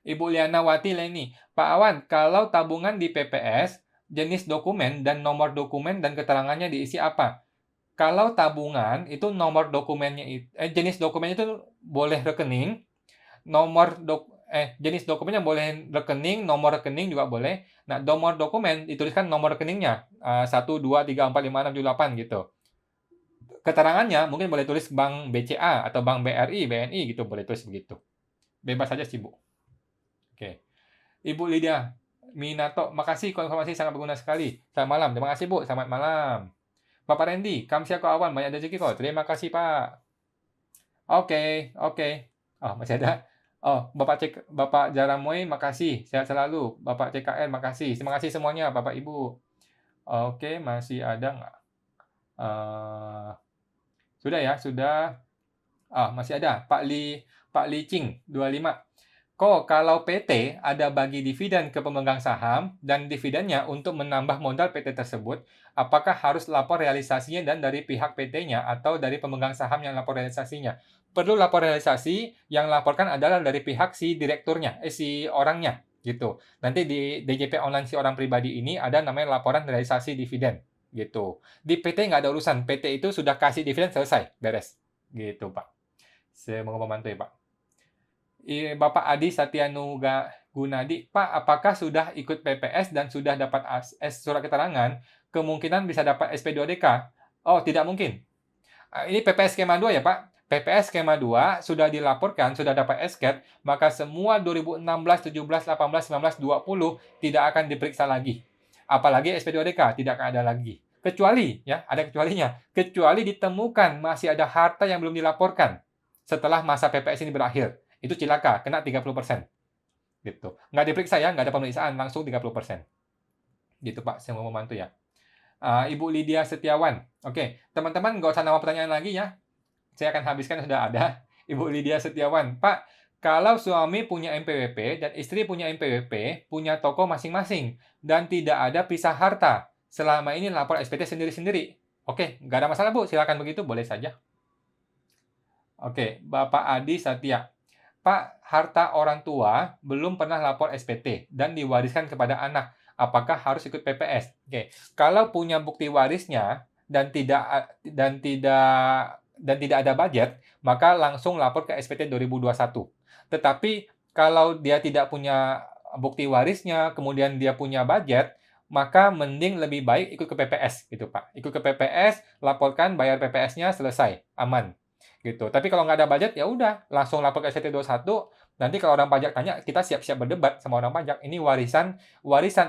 Ibu Liana Wati Leni, Pak Awan, kalau tabungan di PPS, jenis dokumen dan nomor dokumen dan keterangannya diisi apa? Kalau tabungan itu nomor dokumennya jenis dokumennya itu boleh rekening, jenis dokumennya boleh rekening, nomor rekening juga boleh. Nah, nomor dokumen dituliskan nomor rekeningnya 1 2 3 4 5 6 7 8 gitu. Keterangannya mungkin boleh tulis Bank BCA atau Bank BRI, BNI gitu, boleh tulis begitu. Bebas saja sih, Bu. Oke. Ibu Lydia Minato, makasih informasi sangat berguna sekali. Selamat malam. Terima kasih, Bu. Selamat malam. Bapak Randy, kamsia ko awan, banyak rezeki kok. Terima kasih, Pak. Oke, oke. Oh, masih ada. Oh, Bapak Jaramoy, makasih. Sehat selalu. Bapak CKR, makasih. Terima kasih semuanya, Bapak Ibu. Oke, masih ada nggak? Sudah ya, sudah. Masih ada. Pak Li Ching, 25. Kok kalau PT ada bagi dividen ke pemegang saham dan dividennya untuk menambah modal PT tersebut, apakah harus lapor realisasinya dan dari pihak PT-nya atau dari pemegang saham yang lapor realisasinya? Perlu lapor realisasi, yang laporkan adalah dari pihak si direkturnya, si orangnya, gitu. Nanti di DJP online si orang pribadi ini ada namanya laporan realisasi dividen, gitu. Di PT nggak ada urusan, PT itu sudah kasih dividen selesai, beres. Gitu, Pak. Saya mau membantu ya, Pak. Bapak Adi Satyanuga Gunadi, Pak, apakah sudah ikut PPS dan sudah dapat surat keterangan, kemungkinan bisa dapat SP2DK? Oh, tidak mungkin. Ini PPS skema 2 ya, Pak? PPS skema 2 sudah dilaporkan, sudah dapat SKET, maka semua 2016, 17, 18, 19, 20 tidak akan diperiksa lagi. Apalagi SP2DK, tidak akan ada lagi. Kecuali, ya, ada kecualinya. Kecuali ditemukan masih ada harta yang belum dilaporkan setelah masa PPS ini berakhir. Itu cilaka, kena 30%. Gitu. Nggak diperiksa ya, nggak ada pemeriksaan, langsung 30%. Gitu, Pak. Saya mau membantu ya. Ibu Lydia Setiawan. Oke, teman-teman nggak usah nama pertanyaan lagi ya. Saya akan habiskan, sudah ada. Ibu Lydia Setiawan. Pak, kalau suami punya NPWP dan istri punya NPWP, punya toko masing-masing, dan tidak ada pisah harta, selama ini lapor SPT sendiri-sendiri. Oke, nggak ada masalah, Bu. Silakan begitu, boleh saja. Oke, Bapak Adi Satya. Pak, harta orang tua belum pernah lapor SPT dan diwariskan kepada anak. Apakah harus ikut PPS? Oke, kalau punya bukti warisnya dan tidak ada budget, maka langsung lapor ke SPT 2021. Tetapi kalau dia tidak punya bukti warisnya, kemudian dia punya budget, maka mending lebih baik ikut ke PPS gitu, Pak. Ikut ke PPS, laporkan, bayar PPS-nya, selesai, aman. Gitu. Tapi kalau nggak ada budget, ya udah, langsung lapor ke SPT 21. Nanti kalau orang pajak tanya, kita siap-siap berdebat sama orang pajak. Ini warisan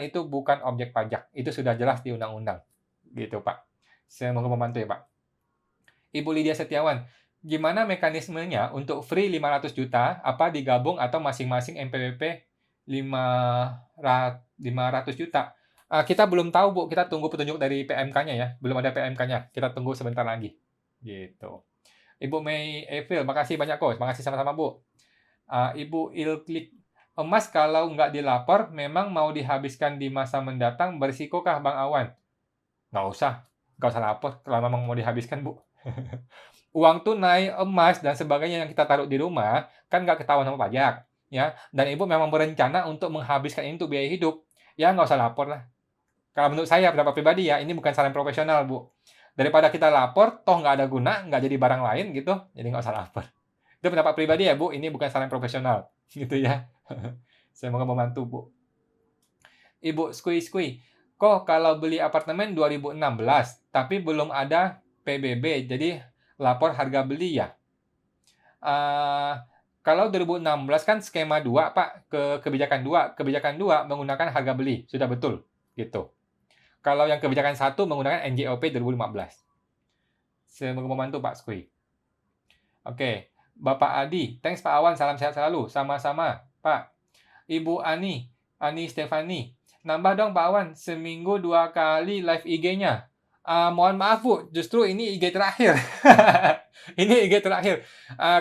itu bukan objek pajak. Itu sudah jelas di undang-undang. Gitu, Pak. Saya mau membantu ya, Pak. Ibu Lydia Setiawan, gimana mekanismenya untuk free 500 juta, apa digabung atau masing-masing MPWP 500 juta? Kita belum tahu, Bu. Kita tunggu petunjuk dari PMK-nya ya. Belum ada PMK-nya. Kita tunggu sebentar lagi. Gitu. Ibu Mei Evil, makasih banyak kok. Makasih sama-sama, Bu. Ibu Ilklik, emas kalau nggak dilapor, memang mau dihabiskan di masa mendatang, bersikokah Bang Awan? Nggak usah. Nggak usah lapor kalau memang mau dihabiskan, Bu. Uang tunai, emas, dan sebagainya yang kita taruh di rumah, kan nggak ketahuan sama pajak, ya. Dan Ibu memang berencana untuk menghabiskan ini untuk biaya hidup, ya nggak usah lapor lah. Kalau menurut saya, pendapat pribadi ya, ini bukan saran profesional, Bu. Daripada kita lapor, toh nggak ada guna, nggak jadi barang lain gitu, jadi nggak usah lapor. Itu pendapat pribadi ya, Bu, ini bukan saran profesional, gitu ya. Semoga membantu, Bu. Ibu Skui, kok kalau beli apartemen 2016, tapi belum ada PBB, jadi lapor harga beli ya? Kalau 2016 kan skema 2, Pak, kebijakan 2. Kebijakan 2 menggunakan harga beli, sudah betul, gitu. Kalau yang kebijakan 1 menggunakan NJOP 2015. Semoga membantu, Pak Skui. Oke, Bapak Adi, thanks Pak Awan, salam sehat selalu. Sama-sama, Pak. Ibu Ani Stefani, nambah dong Pak Awan, seminggu 2 kali live IG-nya. Mohon maaf Bu, justru ini IG terakhir. Ini IG terakhir.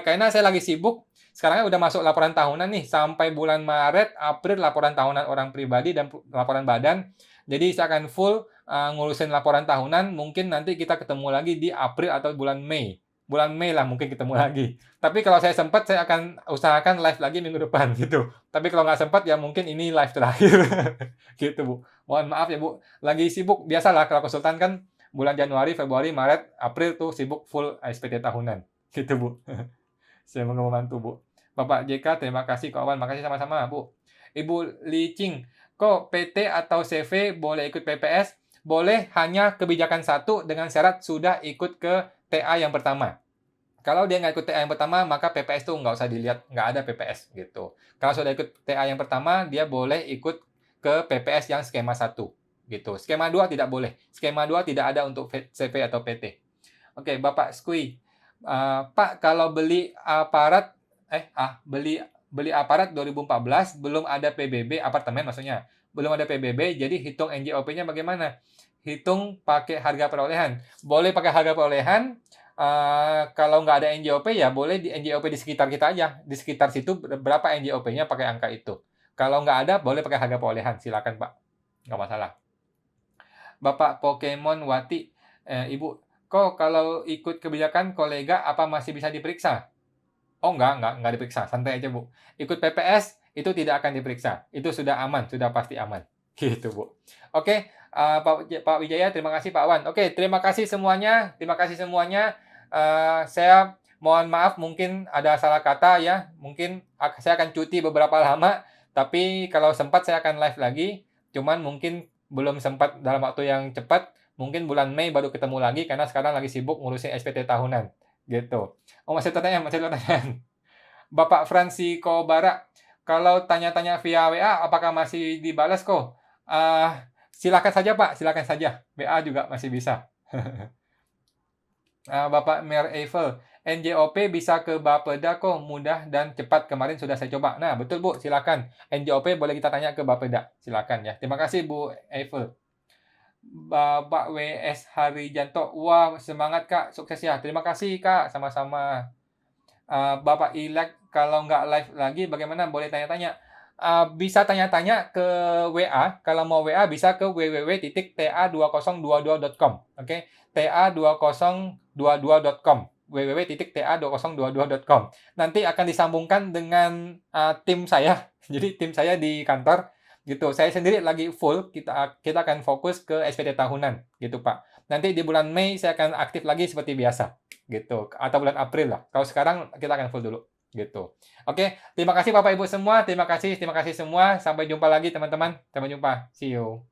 Karena saya lagi sibuk, sekarang udah masuk laporan tahunan nih, sampai bulan Maret, April laporan tahunan orang pribadi dan laporan badan. Jadi saya akan full ngurusin laporan tahunan, mungkin nanti kita ketemu lagi di April atau bulan Mei. Bulan Mei lah mungkin ketemu lagi. Tapi kalau saya sempat, saya akan usahakan live lagi minggu depan gitu. Tapi kalau nggak sempat, ya mungkin ini live terakhir. Gitu, Bu. Mohon maaf ya, Bu. Lagi sibuk. Biasalah kalau konsultan kan bulan Januari, Februari, Maret, April tuh sibuk full SPT tahunan. Gitu, Bu. Semoga membantu, Bu. Bapak JK, terima kasih. Kawan, makasih sama-sama, Bu. Ibu Li Ching, kok PT atau CV boleh ikut PPS? Boleh, hanya kebijakan 1 dengan syarat sudah ikut ke TA yang pertama. Kalau dia nggak ikut TA yang pertama, maka PPS tuh nggak usah dilihat, nggak ada PPS gitu. Kalau sudah ikut TA yang pertama, dia boleh ikut ke PPS yang skema 1 gitu. Skema 2 tidak boleh. Skema 2 tidak ada untuk CV atau PT. Oke, Bapak Skui. Pak, kalau beli aparat beli aparat 2014 belum ada PBB, apartemen maksudnya. Belum ada PBB, jadi hitung NJOP-nya bagaimana? Hitung pakai harga perolehan. Boleh pakai harga perolehan. Kalau nggak ada NJOP ya boleh di NJOP di sekitar kita aja. Di sekitar situ berapa NJOP-nya pakai angka itu. Kalau nggak ada boleh pakai harga perolehan. Silakan Pak. Nggak masalah. Bapak Pokemon Wati, Ibu, kok kalau ikut kebijakan kolega apa masih bisa diperiksa? Oh nggak diperiksa. Santai aja Bu. Ikut PPS itu tidak akan diperiksa. Itu sudah aman, sudah pasti aman. Gitu Bu. Oke. Pak Wijaya, terima kasih Pak Wan. Oke, terima kasih semuanya. Terima kasih semuanya. Saya mohon maaf mungkin ada salah kata ya. Mungkin saya akan cuti beberapa lama. Tapi kalau sempat saya akan live lagi. Cuman mungkin belum sempat dalam waktu yang cepat. Mungkin bulan Mei baru ketemu lagi karena sekarang lagi sibuk ngurusin SPT tahunan. Gitu. Oh, masih pertanyaan. Bapak Francisco Bara, kalau tanya-tanya via WA, apakah masih dibalas kok? Silakan saja Pak, silakan saja. WA juga masih bisa. Bapak Mer Eiffel, NJOP bisa ke Bapeda kok, mudah dan cepat. Kemarin sudah saya coba. Nah, betul Bu, silakan. NJOP boleh kita tanya ke Bapeda. Silakan ya. Terima kasih Bu Eiffel. Bapak WS Harijanto, wah semangat Kak, sukses ya. Terima kasih Kak, sama-sama. Bapak Ilek, kalau nggak live lagi bagaimana? Boleh tanya-tanya. Bisa tanya-tanya ke WA. Kalau mau WA bisa ke www.ta2022.com. Oke, ta2022.com. www.ta2022.com. Nanti akan disambungkan dengan tim saya. Jadi tim saya di kantor gitu. Saya sendiri lagi full. Kita akan fokus ke SPT tahunan gitu Pak. Nanti di bulan Mei saya akan aktif lagi seperti biasa gitu. Atau bulan April lah. Kalau sekarang kita akan full dulu gitu. Oke, terima kasih Bapak Ibu semua. Terima kasih semua. Sampai jumpa lagi teman-teman. Sampai jumpa. See you.